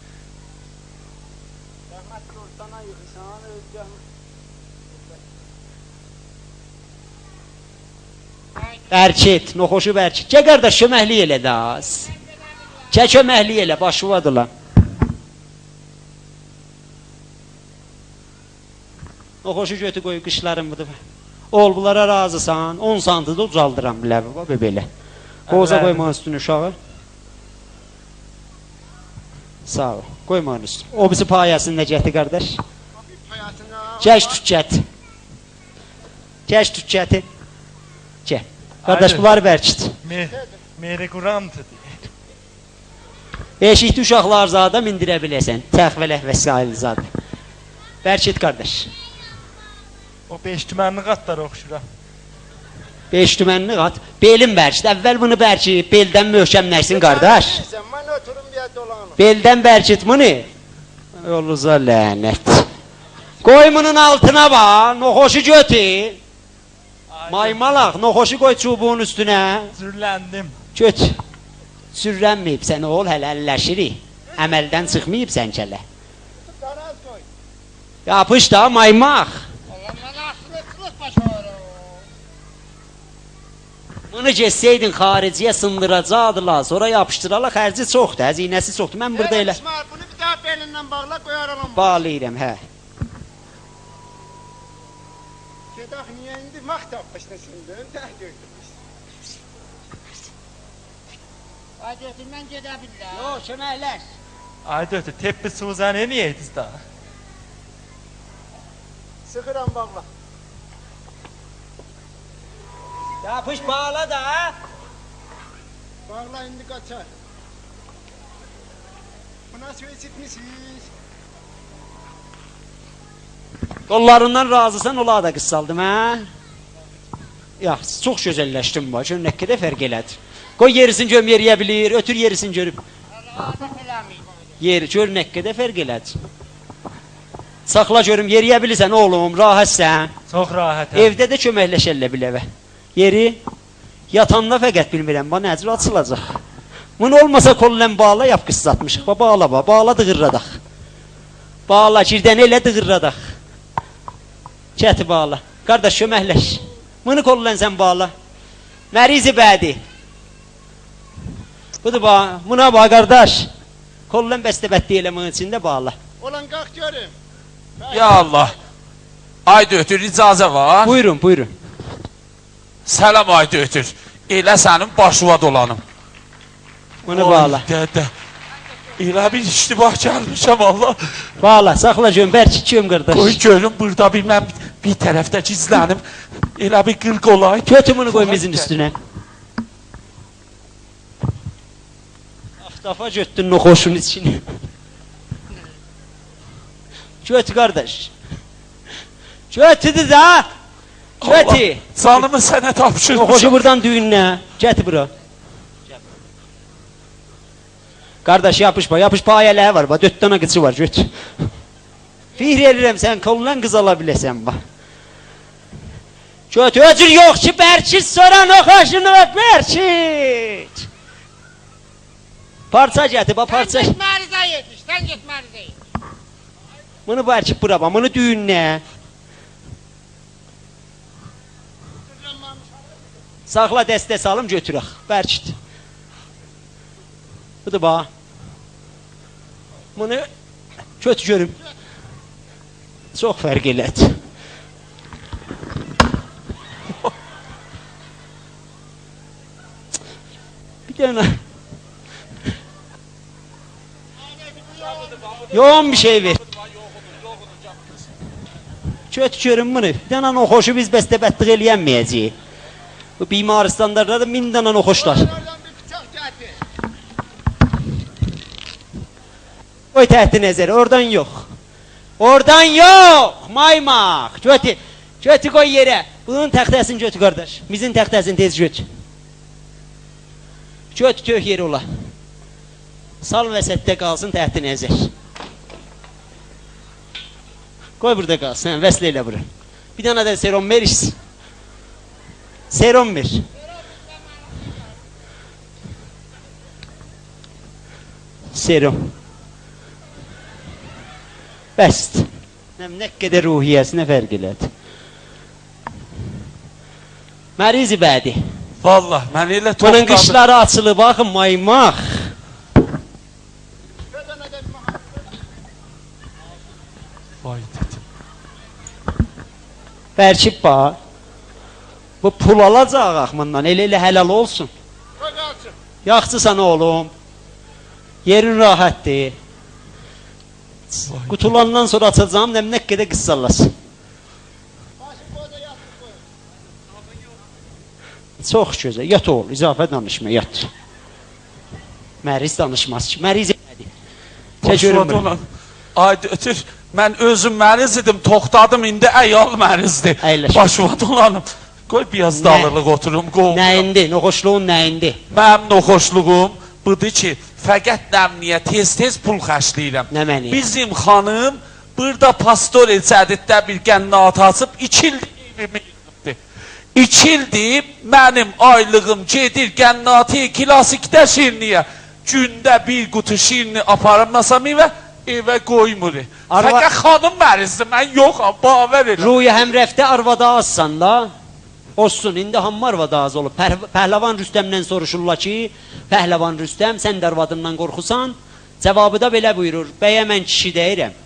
Bərkit, noxoşu bərkit. Gəl qardaş, köməklik elə də az. Gəl köməklik elə, başıvadır lan. Noxoşu götü qoyu qışlarım budur. Ol, bunlara razısan, 10 santıda ucaldıram biləvi, bax belə. Qoza qoyma üstünü uşağı. Sağ ol, qoyma onun üstünü. O bizi payasında gəti qardaş. Gəç tut gəti. Gəç tut gəti. Gəl. Qardaş, bunları bərkit. Meri Kurantı deyir. Eşikli uşaqlar zada mindirə biləsən. Təxvələh və s. zada. Bərkit qardaş. O 5 tümənli qatlar oxşuram. 5 tümənli qat. Belin bərkit. Əvvəl bunu bərkit. Beldən möhkəmləşsin qardaş. Beldən bərkit bunu. Yoluza lənət. Qoy bunun altına bax. Noxoşu götür. Maymalaq, noxoşu qoy çubuğun üstünə. Zürləndim. Göt. Sürrənməyib sən oğul, hələ əlləşirik. Əməldən çıxmayıb kələ. Yapış da maymaq. Bunu geçsəydin xariciyə sındıracaqdılar, sonra yapışdırala, xərci çoxdur, əzinəsi çoxdur. Mən burada elə... Bunu bir daha belindən bağla, qoyarım. Bağlayıram, hə. Gedək, niyə indi vaxt tapmışdın, tək döydürmüş. Ay götür, mən gedə bilirəm. Yox, köməkləş. Ay dördür, teppi suzanı niye ediz da? Sıxıram bağla. Yapış bağla da. Bağla indi qaçar. Buna söz etmişsiniz. Qollarından razısan, ola da qıssaldım, hə? Yox, çox gözəlləşdim bu, gör nə qədər fərq elədir. Qoy yerisin görüm yeriyə bilir, ötür yerisin görüb. Yeri, gör nə qədər fərq elədir. Saxla görüm, yeriyə bilirsən oğlum, rahatsən. Çox rahat. Evdə də köməkləşərlə biləvə. Yeri, yatanda fəqət bilmirəm, bana nəcür açılacaq. Bunu olmasa kollən bağla, yap qıssatmışıq, bağla, bağla dığırradaq. Bağla, girdən elə dığırradaq. Kəti bağla. Qardaş, köməkləş. Bunu kollən sən bağla. Mərizi bədi. Budur, buna bax, qardaş. Kollən bəstəbət deyiləmin içində bağla. Olan qalx görüm. Ya Allah. Ay dötür icazə var. Buyurun, buyurun. Səlam ay dötür. Elə sənin başıva dolanım. Bunu bağla. Dədə. Elə bir iştibah gəlmişəm Allah. Bağla, saxla görüm, bərk görüm qardaş. Qoy görüm burada mən bir tərəfdə gizlənim. Elə bir qırq olay. Götür bunu koy mizin üstüne. Aftafa götdün noxoşun içine. Götür kardeş. Götürdü da. Götür. Canımı sənə tapşırmışam. Noxoşu buradan düğünle. Getir bura. Kardeş yapışma, yapışma ayələyə var. Bak 4 tane qıçı var, götür. Fihir edirəm, sən kolundan qız alabiləsən bak. Götür, öcür yok ki, bərkit sonra noxoşunu bərkit. Parça getir, bak parça. Sən get mərizə yetiş, sən get mərizə yetiş. Bunu bərkit bura, bak, bunu düğünle. Saxla dəstə salım, götürək, bərkit. Budur bax. Bunu kötü görüm. Çox fərq elədi. Bir dənə. Yoğun bir şey ver. Kötü görüm bunu. Bir dənə noxoşu biz bəstəbətlik eləyənməyəcəyik. Bu Bimaristanlarda da 1000 dənə noxoşlar. Koy təhti nəzəri, oradan yox. Oradan yox, maymaq. Götür, götür koy yerə. Bunun təxtəsini götür qardaş. Bizim təxtəsini tez götür. Götür, tök yeri ola. Sal vəsətdə qalsın təhti nəzər. Koy burada qalsın, vəslə elə bura. Bir dənə də serum ver içsin. Serum ver. Serum. Bəsdir. Nə qədər ruhiyyəsinə fərq elədi. Mərizi bədi. Vallah, mən elə toxtadım. Bunun qışları açılıb, baxın, maymaq. Vay dedim. Bərkib bax. Bu pul alacaq axmından, elə həlal olsun. Yaxçısan oğlum. Yerin rahatdır. Qutulandan sonra açacağım, nə qədər qıssallasın. Çox gözəl, yat oğul, izafə danışma, yat. Məriz danışmaz ki, məriz elədi. Çək görünmür. Ay ötür, mən özüm məriz idim, toxtadım, indi əyal mərizdir. Əyləş. Başıma dolanım. Qoy biraz dağlıq oturum, qovum. Nəyindi, noxoşluğun nəyindi? Mənim noxoşluğum budur ki, fəqət nəmniyə tez-tez pul xərcləyirəm. Nə məni? Bizim xanım burada pastorel cədiddə bir qənnat açıb, 2 il evimi yıxıbdır. 2 ildir mənim aylığım gedir qənnati klasikdə şirniyə. Gündə bir qutu şirini aparmasam evə qoymur. Fəqət xanım mərizdir, mən yoxam, bavər elə. Ruya həmrəfdə arvada azsan da. Olsun, indi hamma arvada az olub. Pəhləvan Rüstəmdən soruşurlar ki, Pəhləvan Rüstəm, sən də arvadından qorxusan? Cavabı da belə buyurur, bəyə mən kişi deyirəm.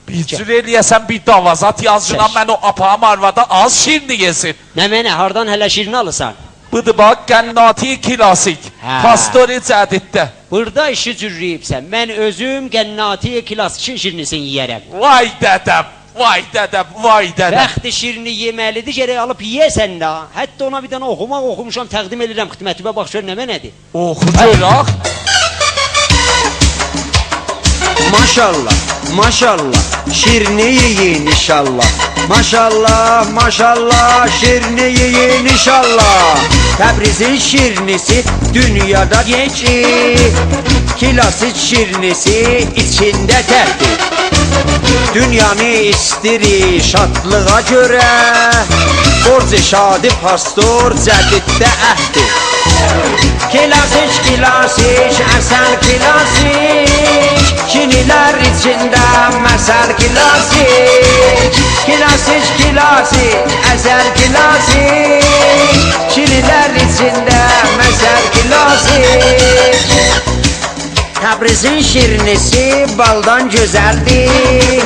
Bir cür eləyəsən bir davazat yazcına, mən o apağım arvada az şirini yesin. Nə mənə, hardan hələ şirini alırsan? Budur bax, qənnati klasik, pastori cədiddə. Burada işi cürriyibsən, mən özüm qənnati klasik şirinisini yiyərəm. Vay dədəm, vay dədəm, vay dədəm. Bəxti şirini yeməlidir, gərək alıb yiyəsən da. Hətta ona bir dənə oxumuşam, təqdim edirəm xidmətibə, bax gör nə mənədir. Oxu görək. Maşallah, maşallah, şirini yiyin inşallah. Maşallah, maşallah, şirini yiyin inşallah. Təbrizin şirinisi dünyada geçir. Klasik şirinisi içində dərdir. Dünyanı istiri şadlığa görə. Borc şadı pastor cədiddə əhdir. Klasik, klasik, əsəl klasik. Şinilər içində məsəl klasik. Klasik, klasik, əsəl klasik. Şinilər içində məsəl klasik. Təbrizin şirinisi baldan gözəldir.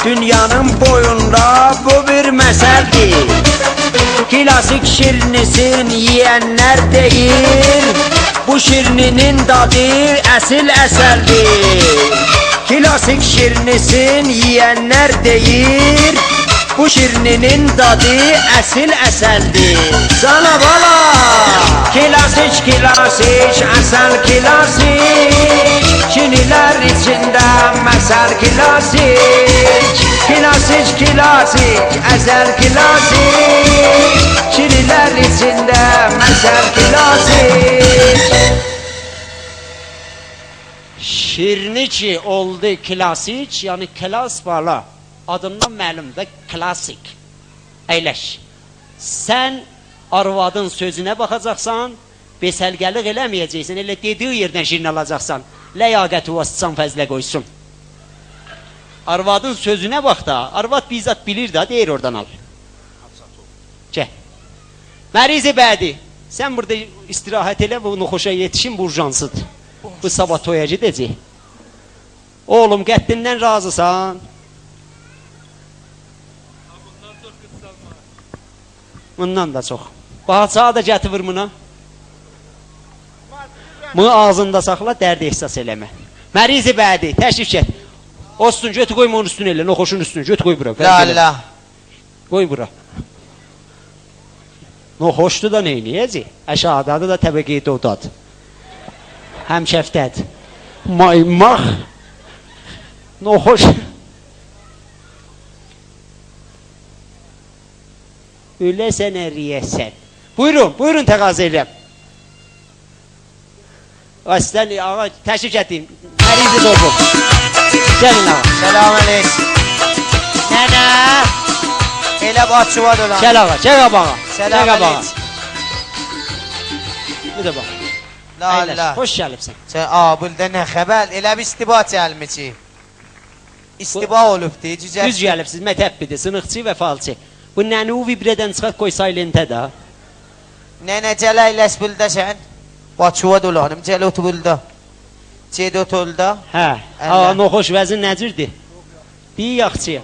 Dünyanın boyunda bu bir məsəldir. Klasik şirnisin yiyənlər deyir, bu şirninin dadı əsil əsəldir. Klasik şirnisin yiyənlər deyir, bu şirninin dadı əsil əsəldir. Sana bala! Klasik, klasik, əsəl klasik, şinilər içində məsəl klasik. Klasik, klasik, əsəl klasik, şinilər içində məsəl klasik. Şirni ki oldu klasik, yəni klas bala. Adından məlumdur, klasik. Əyləş. Sən arvadın sözünə baxacaqsan, besəlgəlik eləməyəcəksən, elə dediyi yerdən şirin alacaqsan. Ləyaqəti vasıtsan fəzlə qoysun. Arvadın sözünə bax da, arvad bizzat bilir da, deyir oradan al. Gəl. Mərizi bədi, sən burada istirahət elə, bunu xoşa yetişin, burjansıdır. Bu sabah toya gedəcək. Oğlum, qəddindən razısan. Bundan da çox. Bahaçağı da gətir buna. Bunu ağzında saxla, dərd ehsas eləmə. Mərizi bədi, təşrif get. Olsun, götü qoyma onun üstünü elə, noxoşun üstünü, götü qoy bura. La. Qoy bura. Noxoşdu da neyniyəcək? Əşadadı da təbəqiyyə odadı. Həm şəftəd. Maymaq. Noxoş. Öləsən əriyəsən. Buyurun, buyurun təqazı eləm. Aslan ağa, təşrik etdiyim. Mərizi doğru. Gəlin ağa. Selam aleyküm. Nene. Elə bahçıva dolan. Gəl ağa, gəl ağa. Selam aleyküm. Bir də bax. La. Xoş gəlibsən. Sen burada ne xəbər? Elə bir istiba gəlmici. İstiba olubdu, cücə. Düz gəlibsiz, mətəbbidir, sınıqçı və falçı. Bu nəni o vibrədən çıxaq qoy saylentə də. Nene cələ iləs bulda sən. Bahçıva dolanım, cələ otu bulda. Cədə otulda. Hə, ağa, noxoş vəzin nəcirdir? Bir yaxçıya.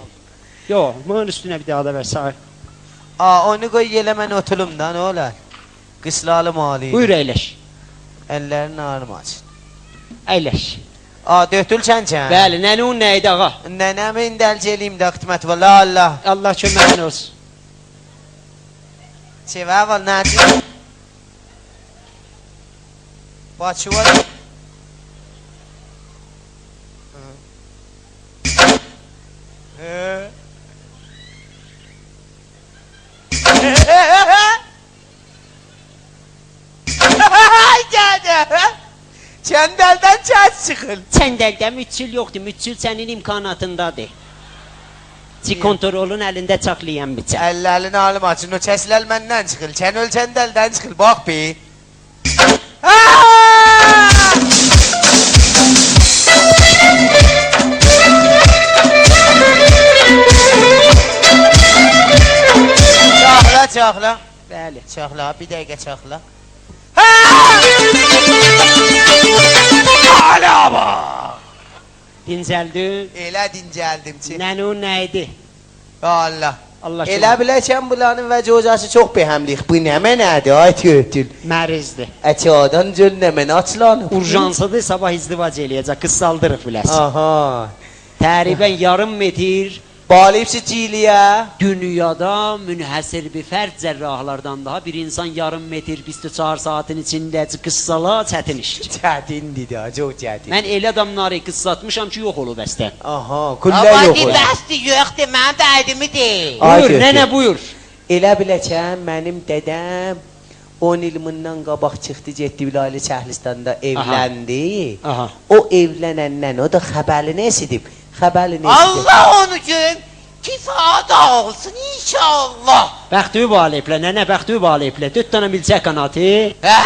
Yox, bunun üstünə bir daha da ver, sağ. Onu qoy yelə mən otulum da, nə olar? Qıslalı mali. Buyur əyləş. Əllərini ağrım açın. Əyləş. Dötül çən. Bəli, nəni onun nə idi ağa? Nənəmi indəlcə eləyim də qıtmət var, la Allah. Allah köməyin olsun. Sevə var, nəcir? Bahçıva da. Çəndəldən çəz çıxıl. Çəndəldə mütçül yoxdur, mütçül sənin imkanatındadır. Kontrolun əlində çaxlayan bıçaq. Əllərini alım açın, o kəsləl məndən çıxıl. Çən öl çəndəldən çıxıl, bax bir. Çaxla. Bəli. Çaxla, bir dəqiqə çaxla. Hala bax! Dincəldin. Elə dincəldim ki. Nəni o nə idi? Allah. Allah Elə biləkən bulanın və cocası çox behəmlik. Bu nəmə nədir, ay tüyötül? Mərizdir. Əçadan cül nəmən açlanıb. Urjansıdır, sabah izdivac eləyəcək, qız saldırıq biləsin. Aha. Təqribən yarım metr Balibsi ciliyə. dünyada münhəsir bir fərd cərrahlardan daha bir insan yarım metr 24 saatin içində qıssala çətin işdir. Çətindir də, çox çətin. Mən elə adamları qıssatmışam ki, yox olub əstən. Aha, kullə yox olur. bəsdir, yoxdur, mən dəydimi deyil. Buyur, nənə buyur. Elə biləkən mənim dədəm 10 il bundan qabaq çıxdı, getdi Vilaylı Şəhristanda evləndi. Aha. O evlənəndən o da xəbərini eşidib. Xəbərini eşidib. Allah onu gün kifayət olsun inşallah. Bəxtüyü baliblə, nənə bəxtüyü baliblə. 4 dənə milçək qanatı. Hə?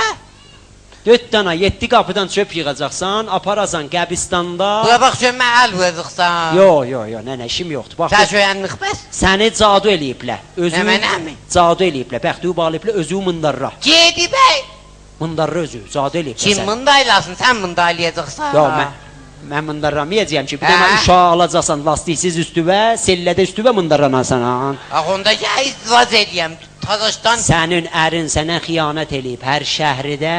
4 dənə 7 qapıdan çöp yığacaqsan, aparasan qəbirstanda. Bura bax görmə əl vurduqsan. Yo, nənə işim yoxdur. Bax. Təşviyənlik bəs. Səni cadu eləyiblər. Özü Mənəmi? cadu eləyiblər. Bəxtüyü baliblə özü mundarra. Gedi bəy. Mundarra özü cadu eləyiblər. Kim mındaylasın, sən mındaylayacaqsan. Yo, mən Mən mındarlamayacağım ki, bir də mən uşağı alacaqsan lastiksiz üstüvə, sellədə üstüvə mındarlanasan. Ax onda gəl izdivac eləyəm. Tazaşdan Sənin ərin sənə xiyanət eləyib. Hər şəhridə,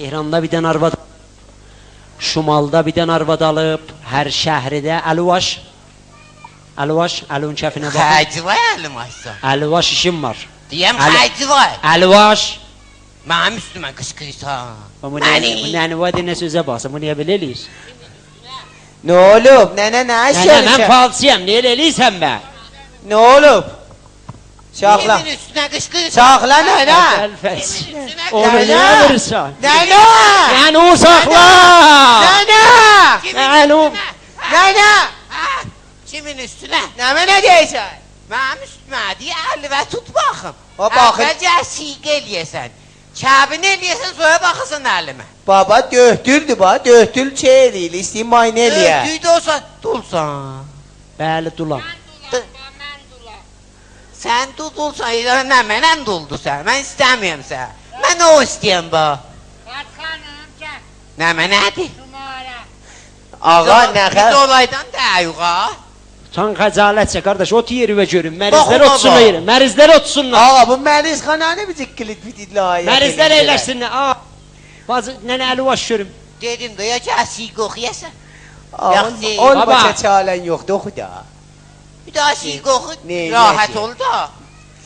İranda bir dənə arvad, Şumalda bir dənə arvad alıb, hər şəhridə Əlivaş, Əlivun kəfinə baxın. xərci var əlim açsa. Əlivaş işim var. Deyəm xərci var. Əlivaş. Mənim üstümə qışqırsan. Bu nəni var nə sözə baxsın, bu niyə belə eləyir? Ne olub? Nene ne Nənə, işin? mən falsiyəm, niyə elə eləyirsən bə? Ne olub? Şahla. Kimin üstünə qışqırsan? Şahla nene. Əlfəs. Onu Nənə! niyə vurursan? Nene. Yəni o saxla! Nene. Yəni o... Nene. Kimin üstünə? Neme ne diyeceksin? Mənim üstümə deyə əlvə tut baxım. O baxın. Əvvəlcə siqə eləyəsən. Kəbini eləyəsən, sonra baxırsan əlimə. Baba döhtüldü ba, döhtül çeyliyle isteyim mayne eliye. Düydü olsa dulsan. Bəli, dulam. Sən dudulsan, nə mənəm duldu sən. Mən istəmirəm sən. Mən o istəyəm ba. Nə mənədir? Ağa ne Bir kadar? dolaydan dəyuğa. Sən xəcalətcə, qardaş, ot yeri və görün. Mərizlər Baxın, otsunlar baba. yeri. Mərizlər otsunlar. Ağa bu meriz kananı bir kilit bir layık. Mərizlər eyləşsinlər. Aa. Bazı nənə Əlivaş görüm. Dedim də ya gəl siqə oxuyəsən. Yaxşı. On Baba. başa çalen yoktu xuda. Bir daha siqə oxu. Ne, Rahat ne? ol da.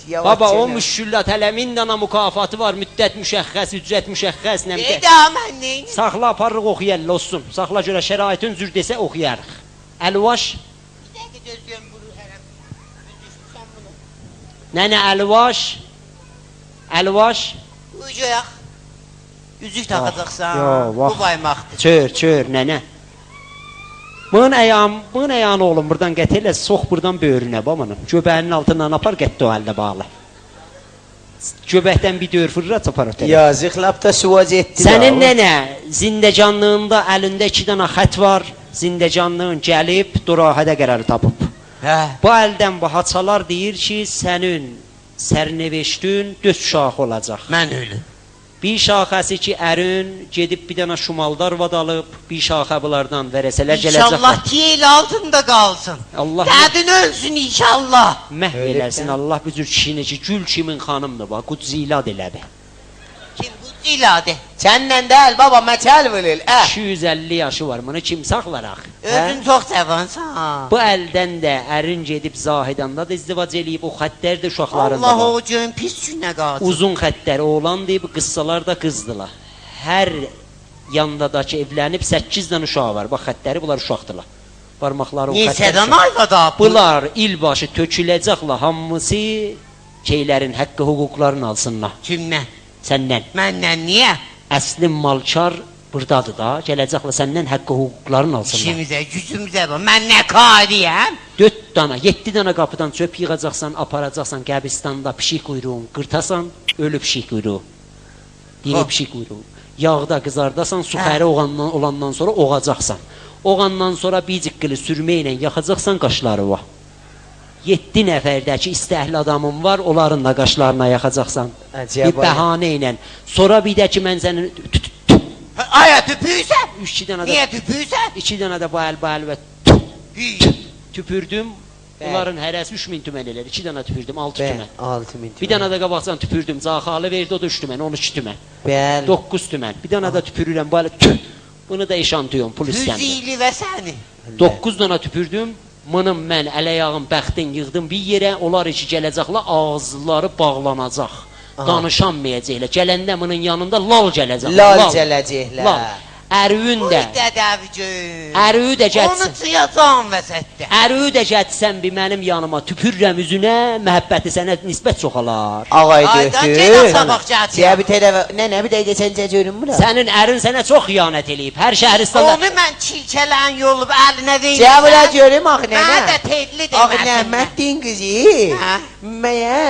Yavaş Baba, o çene. müşküllat hələ 1000 dana mükafatı var. Müddət müşəxxəs, ücrət müşəxxəs, nə Bir bilək. daha mən neyini? Saxla aparırıq oxuyarıq olsun. Saxla görə şəraitin zür desə oxuyarıq. Əlivaş, Bir dəqiqə gözləyəm bunu hərəm. Düşmüsən bunu. nənə Əlivaş. Əlivaş. Ucuyaq. Üzük taxacaqsan. Yo, vaxt. Bu baymaqdır. Çör, nənə. Bunun ayağını oğlum buradan gətirlə, sox buradan böyrünə, bamanım. Göbəyinin altından apar, getdi o əldə bağlı. Göbəkdən bir döyür fırra çapar ötələ. Yazık lapta suvac etti. Sənin nənə, zindəcanlığında əlində 2 dənə xət var, zindəcanlığın gəlib, durahədə qərarı tapıb. Hə. Bu əldən bu haçalar deyir ki, sənin sərnəveşdün 4 şax olacaq. Mən ölüm. Bir şaxəsi ki, ərin gedib bir dənə şumaldar vad alıb, bir şaxə bunlardan vərəsələr gələcək. İnşallah tiyel altında qalsın. Allah Dədin ölsün inşallah. məhv Öyle eləsin, də. Allah bu cür kişini ki, gül kimin xanımdır, bax, qudzilad elədi. Kim bu ciladı? Senden değil baba meçal vurul. 250 yaşı var, bunu kim saxlaraq? Özün çox cavansan. Bu əldən də ərin gedib Zahidanda da izdivac eləyib, o xəttlər də uşaqlarında Allah var. o gün pis günə qalsın. Uzun xəttlər oğlan deyib, qıssalar da qızdılar. Hər yandadakı evlənib 8 dənə uşağı var. Bax xəttləri bunlar uşaqdılar. Barmaqları o Neçədən xəttlər. ayvada bu? Bunlar ilbaşı töküləcəklər hamısı şeylərin haqqı hüquqlarını alsınlar. Kimdən? Səndən. Məndən niyə? Əslin malkar burdadır da. Gələcəklər səndən haqqı hüquqlarını alsınlar. İşimizə, gücümüzə bax. Mən nə qariyəm? 4 dana, 7 dana qapıdan çöp yığacaqsan, aparacaqsan qəbristanda pişik quyruğun, qırtasan, ölü pişik quyruğu. Diri Ha. pişik quyruğu. Yağda qızardasan, su xəri olandan sonra oğacaqsan. Oğandan sonra bir ciqqili sürmə ilə yaxacaqsan qaşları var. 7 nəfərdəki istəhli adamın var, onların da qaşlarına yaxacaqsan. Acaba. Bir bəhanə ilə. Sonra bir də ki, mən səni Aya tüpürsən? 3 dənə də Niyə tüpürsən? 2 dənə də bu əl və tüpürdüm. Bəli. Onların hərəsi 3000 tümən elər. 2 dənə tüpürdüm, 6 Ben tümən. 6000. Bir dənə də qabaqdan tüpürdüm. Zaxalı verdi o da 3 tümən, 12 tümən. Ben 9 tümən. Bir dənə də tüpürürəm bu ələ. Bunu da eşantiyon, pul istəmir. Füzili və səni. 9 dənə tüpürdüm. Mının mən ələyağın bəxtin yığdım bir yerə. Onlar iki gələcəklər, ağızları bağlanacaq. Aha. Danışanmayacaqlar. Gələndə mının yanında lal gələcək. lal gələcəklər. Lal. Ərüyün Uy də. dədəvcüm. Ərüyü də Onu getsin. çıyacağım vəsətdə. Ərüyü də getsən bir mənim yanıma tüpürürəm üzünə, məhəbbəti sənə nisbət çoxalar. Ağay Aydan döktü. gedək sabah gəlsin. Siyə bir tələvə... Nə bir dəqiqə sən cəcörün bura? Sənin ərin sənə çox xiyanət eləyib. Hər şəhristanda Onu mən çilkələn yolub əlinə verirəm. Siyə bura görüm axı Mənə də nənə. telli Axı deməsin. Nəhməddin qızı. Hə? Məyə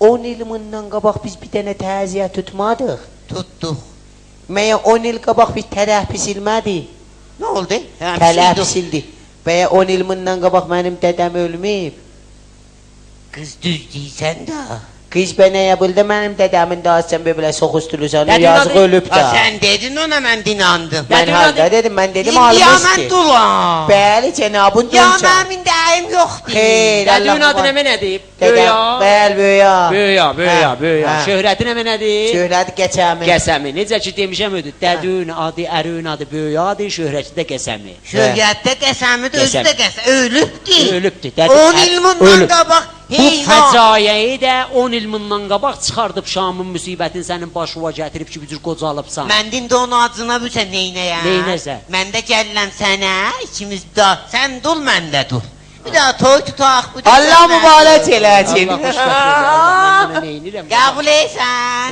10 il bundan qabaq biz bir dənə təziyə tutmadıq. Tutduq. Məyə 10 il qabaq bir tərəh pisilmədi. Nə oldu? Tərəh pisildi. Bəyə 10 il bundan qabaq mənim dədəm ölməyib. Qız düz deyirsən də. Kız benəyə bildi mənim dədəmin daha sən belə soxustulusan, Dədin yazıq adı- ölüb Ha, da. sen dedin ona ben dinandım. Mən Dədin harda adı- dedim, mən dedim Ya almış ben ki. dulam. Bəli, cənabın Ya dönçə. benim deyim yoktu. Xeyr, Dədimin Allah adı nə mənə deyib? Dədəm, bəl, böyüya. Böyüya. Hə. Şöhrəti nə mənə deyib? Şöhrət keçəmi. Qəsəmi. Necə ki demişəm ödü. Dədün adı, ərin adı böyüyadır, şöhrəti də qəsəmi. Şöhrətdə qəsəmi də özü də qəsəmi. Ölübdü. Ölübdü. 10 il bundan ölüb. qabaq. Bu Heyvan. fəcaiyəyi də 10 il bundan qabaq çıxardıb Şamın müsibətin sənin başına gətirib ki, bir cür qocalıbsan. Məndin də onu acına büsən neynəyəm? Neynəsə? Mən də gəlirəm sənə, ikimiz də. Sən dul, mən də dul. Bir daha toy tutaq. Bu da Allah sən mübarək mənim. eləsin. Allah xoşbəxt eləsin. Allah mənə neynirəm? Qəbul etsən.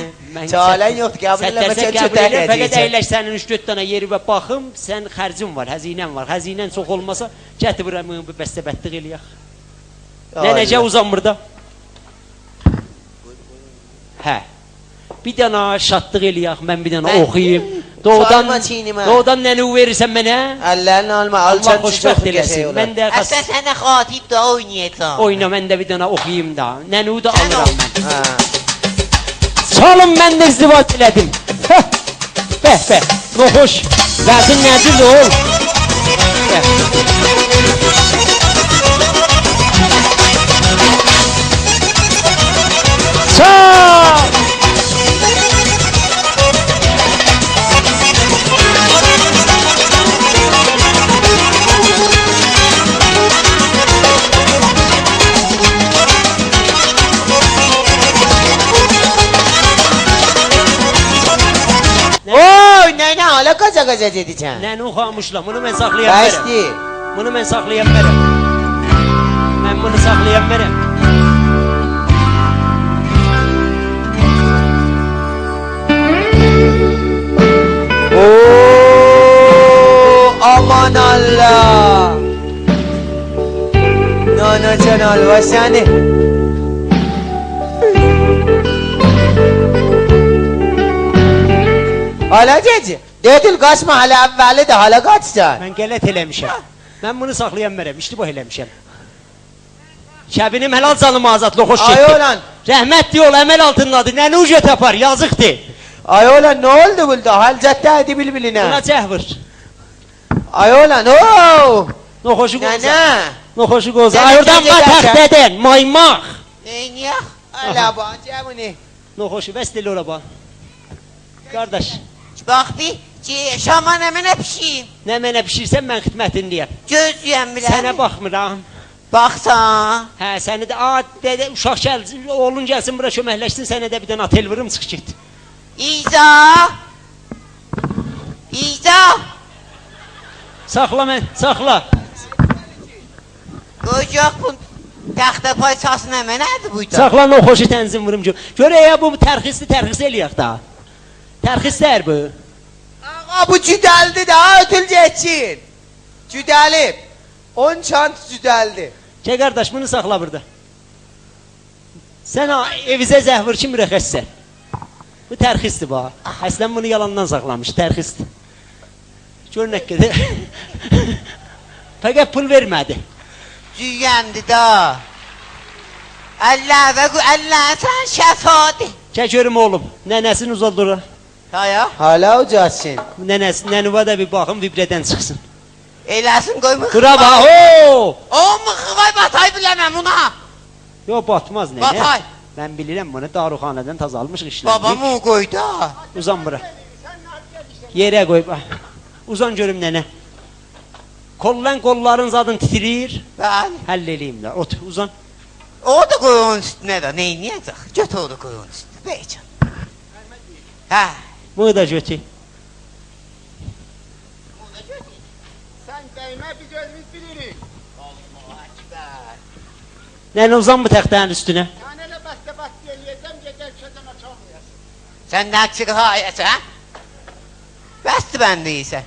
Çalən yoxdur, qəbul eləməsən çötək Fəqət edəcəksən. əyləş sənin 3-4 dənə yeri və baxım, sən xərcin var, həzinən var. Həzinən çox olmasa, gətirəm bu bəstəbətlik eləyək. Nənəcə uzanmır da. Hə. Bir dənə şadlıq eləyək, mən bir dənə oxuyayım. Çalma çiynimə. Doğudan nəni verirsən mənə? Əllərini alma, Allah alçaq xoşbəxt eləsin. Mən də Əsə sənə xatib də oynayacaq. oyna, mən də bir dənə oxuyayım da. Nəni da Sən alıram ol. mən. Hə. Çalın mən də izdivac elədim. Hə. Bəh bəh. Rohoş. Vəzin nədir ol? Çal! Oy, nəyinə hala qaca-qaca gedəcəksən? Nəni oxamışlar, bunu mən saxlayan verəm. Bəsdir. Bunu mən saxlayan verəm. Mən bunu saxlayan verəm. Oo, aman Allah. Nana can alva səni. Hala geci. Dedil qaçma, hala əvvəlidir, hala qaçsan. Mən qələt eləmişəm. Mən bunu saxlayan verəm, iştibah eləmişəm. Kəbinim helal canım azadlı, xoş Ay getdi. olan, Rəhmətli ol, əməl altındadır. Nəni uca tapar, yazıqdır. ay olan, nə oldu burada? Halcətdə idi Buna bilbilinə. cəhvır. Ay olan, ooo. Noxoşu qoza. Nənə. Noxoşu qoza. Sənə Ay oradan necə var gəlsən? təxtədən, maymaq. Neyniyək? Hala bacəmini. Noxoşu, bəs deli ora bax. Qardaş, Bax bir, şaman əmənə pişiyim. nə mənə pişirsən mən xidmətindəyəm. Gözləyəm biləm. Sənə baxmıram. Baxsan. Hə, səni də dədə uşaq gəl, oğlun gəlsin bura köməkləşsin, sənə də bir dənə atel vurum çıx get. İza. İza. Saxla mən, saxla. Qoyacaq bu taxta parçasını əmənədir buyda. Saxla noxoşu tənzim vurum gör. Görək ya bu tərxis eləyək da. Tərxislər bu. Ağa bu cüdəldi də, ötül geçin. Cüdəlib. 10 çant cüdəldi. Gəl qardaş, bunu saxla burada. Sən evizə zəhvır kim rəxəssən? Bu tərxisdir bax. Əslən bunu yalandan saxlamış, tərxisdir. Gör nə qədər. Fəqət pul vermədi. Cüyəndi da. Allah sən şəfadir. Gəl görüm oğlum, nənəsini uzaldır. Haya. Hala ucasın. Nənuva da bir baxım vibrədən çıxsın. Eləsin qoy mıxı. Bura bax, o! O mıxı qoy batay biləməm buna. Yo, batmaz nənə. Batay. Mən bilirəm bunu daruxanadan tazalmışıq işləndik. Babam o qoy da. Uzan bura. Yerə qoy bax. Uzan görüm nənə. Kollan qolların zadın titrir. Bəli. Həll eləyim də. Ot, uzan. O da qoy onun üstünə də neyniyəcək? Göt o da qoy onun üstünə. Beycan. Hə. Bunu da götür. Sən dəymə biz özümüz bilirik. Allah əkbər. Nənə uzan bu təxtənin üstünə. Sən elə bəstə-bəstə eləyəcəm, gedər kəsən açamayasın. Sən nə çıxı hayəsən? Bəsdir bəndə isə.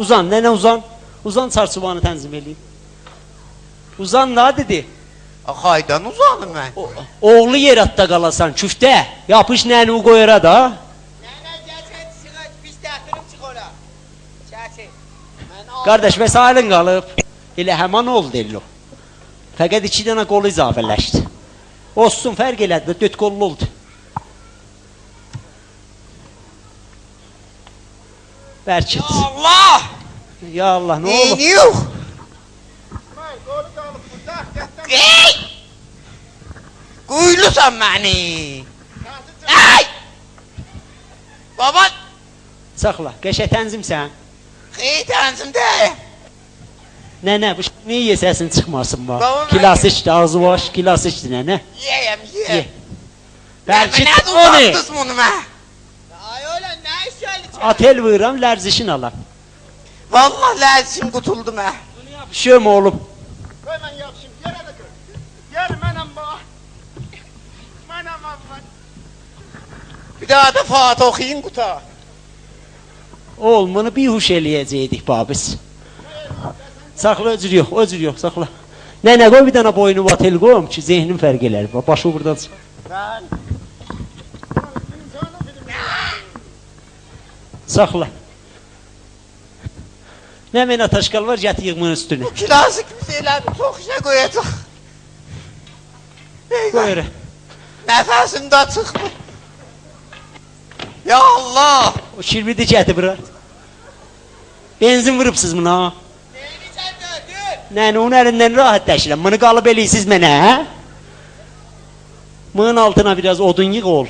Uzan, nənə uzan. Uzan çarçuvanı tənzim eləyim. Uzan da dedi. Xaydan uzanım mən. Oğlu yer atda qalasan, küftə. Yapış nəni qoyara da. Nənə gəlsən çıxaq, biz dəxtirim çıx ora. Çəçək. Qardaş, vəsailin qalıb. Elə həman oldu ello. Fəqət 2 dənə qolu izafələşdi. Olsun, fərq elədi, döt qollu oldu. Bərkit. Allah! Ya Allah, nə olub? Neyiniyor? Ey! Quylusan məni. Ay! Baba, Saxla, qəşə tənzimsən. xeyr tənzimdə. Nənə, bu niyə səsin çıxmasın var? Baba, Kilas içdi, ağzı baş, kilas içdi nənə. Yeyəm, Ye. ye. Bərkit, Nə o ne? uzattınız bunu mən? Ay öyle nə iş gəldi? Atel vıram, lərzişin alam. Vallahi ləzim qutuldu mən. Şöm oğlum. Qoy mən yapışım, yerə də qır. Yer mənəm bax. Mənəm əvvəl. Bir daha da Fatih oxuyun quta. Oğlumunu bir huş eləyəcəkdik babis. Saxla, özür yox, özür yox, saxla. Nənə, qoy bir dənə boynu vatel qoyum ki, zehnim fərq elər. Başı buradan çıx. Saxla. Nə mənə taşqal var, yat yığımın üstünə. Bu klasik bir şeyləri çox işə qoyacaq. Qoyur. Nəfəsim də çıxmır. Ya Allah! O şirbidi gətir bura. Benzin vurubsuz buna. Neyini sən döydün? Nəni, onun əlindən rahat təşirəm. Bunu qalıb eləyisiz mənə, hə? Mığın altına biraz odun yığ ol.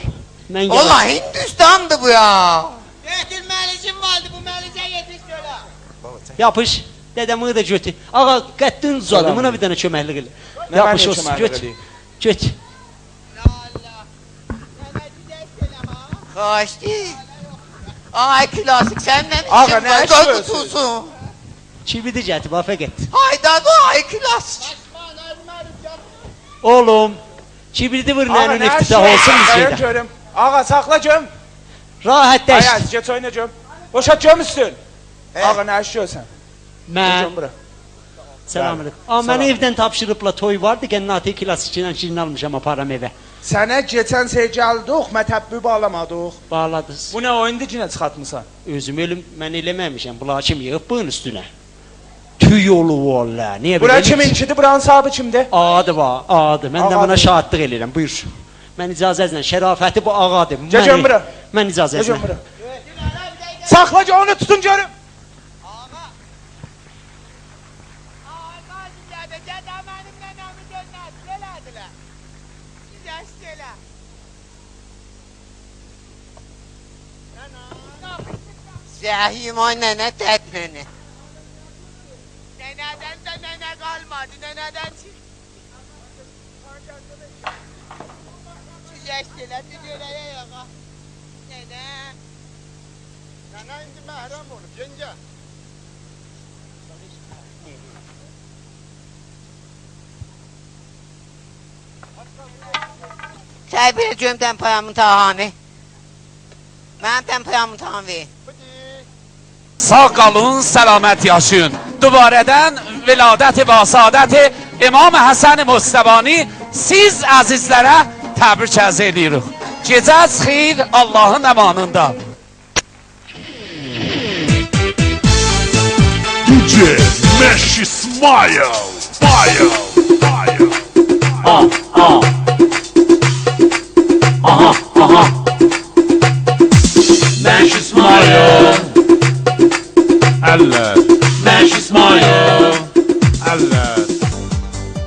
Mən gəl. Allah Hindistan'dı bu ya. Götür məlicim vardı bu məlicə yetiş öyle. Yapış. Dədəm mığı da götür. Ağa, qəddin uzadı. Buna bir dənə köməklik elə. Yapış olsun, göt. Göt. Kaçtı. Ay klasik senden Ağa, işim ne var. işi Koy olsun? kutusu. Şirbidi gətir, bax fəqət. Hayda bu ay klasik. Oğlum, şirbidi vur nənun iftitah olsun Dayan bizdə. görüm. Ağa sakla göm. Rahat dəş. Ayaz geç oyna göm. Boşalt göm üstün. Ağa ne işiyorsan? Mən. Göm bura. Selamünaleyküm. Amma mən evdən tapşırıbla toy vardı, gənnatı klasikçilə şirin almışam, aparam evə. Sənə geçen şey gəldik, mətəbbü bağlamadıq. Bağladınız. Bu nə oyundu ki, nə çıxartmısan? Özüm ölüm, mən eləməmişəm. Bunlar kim yığıb bunun üstünə? Tüy yolu valla. Niyə belə? Bura kiminkidir, buranın sahibi kimdir? Adı var, adı. Mən də Ağadır. buna şahidlik eləyirəm. Buyur. Mən icazənizlə, şərafəti bu ağadır. Gecən bura. Mən Necə icazənizlə. bura? Sakla ki, onu tutun görüm. Zəhim ay nənə dət nənə. Nənədən də nənə qalmadı, nənədən çıx. Yaş elədi görəyə yağa. Nənə. Nənə indi məhrəm olub, yengə. Sən bir göm tempayamın tahanı. Mən tempayamın tahanı ver. Sağ qalın, səlamət yaşayın. Dubarədən viladət-i və saadət-i İmam Həsən Mustəbani siz əzizlərə təbrik ərz edirik. Gecəz xeyir Allahın əmanında. DJ Mesh Smile. Aha. Mesh Smile. Eller. Mesh Smile. Eller.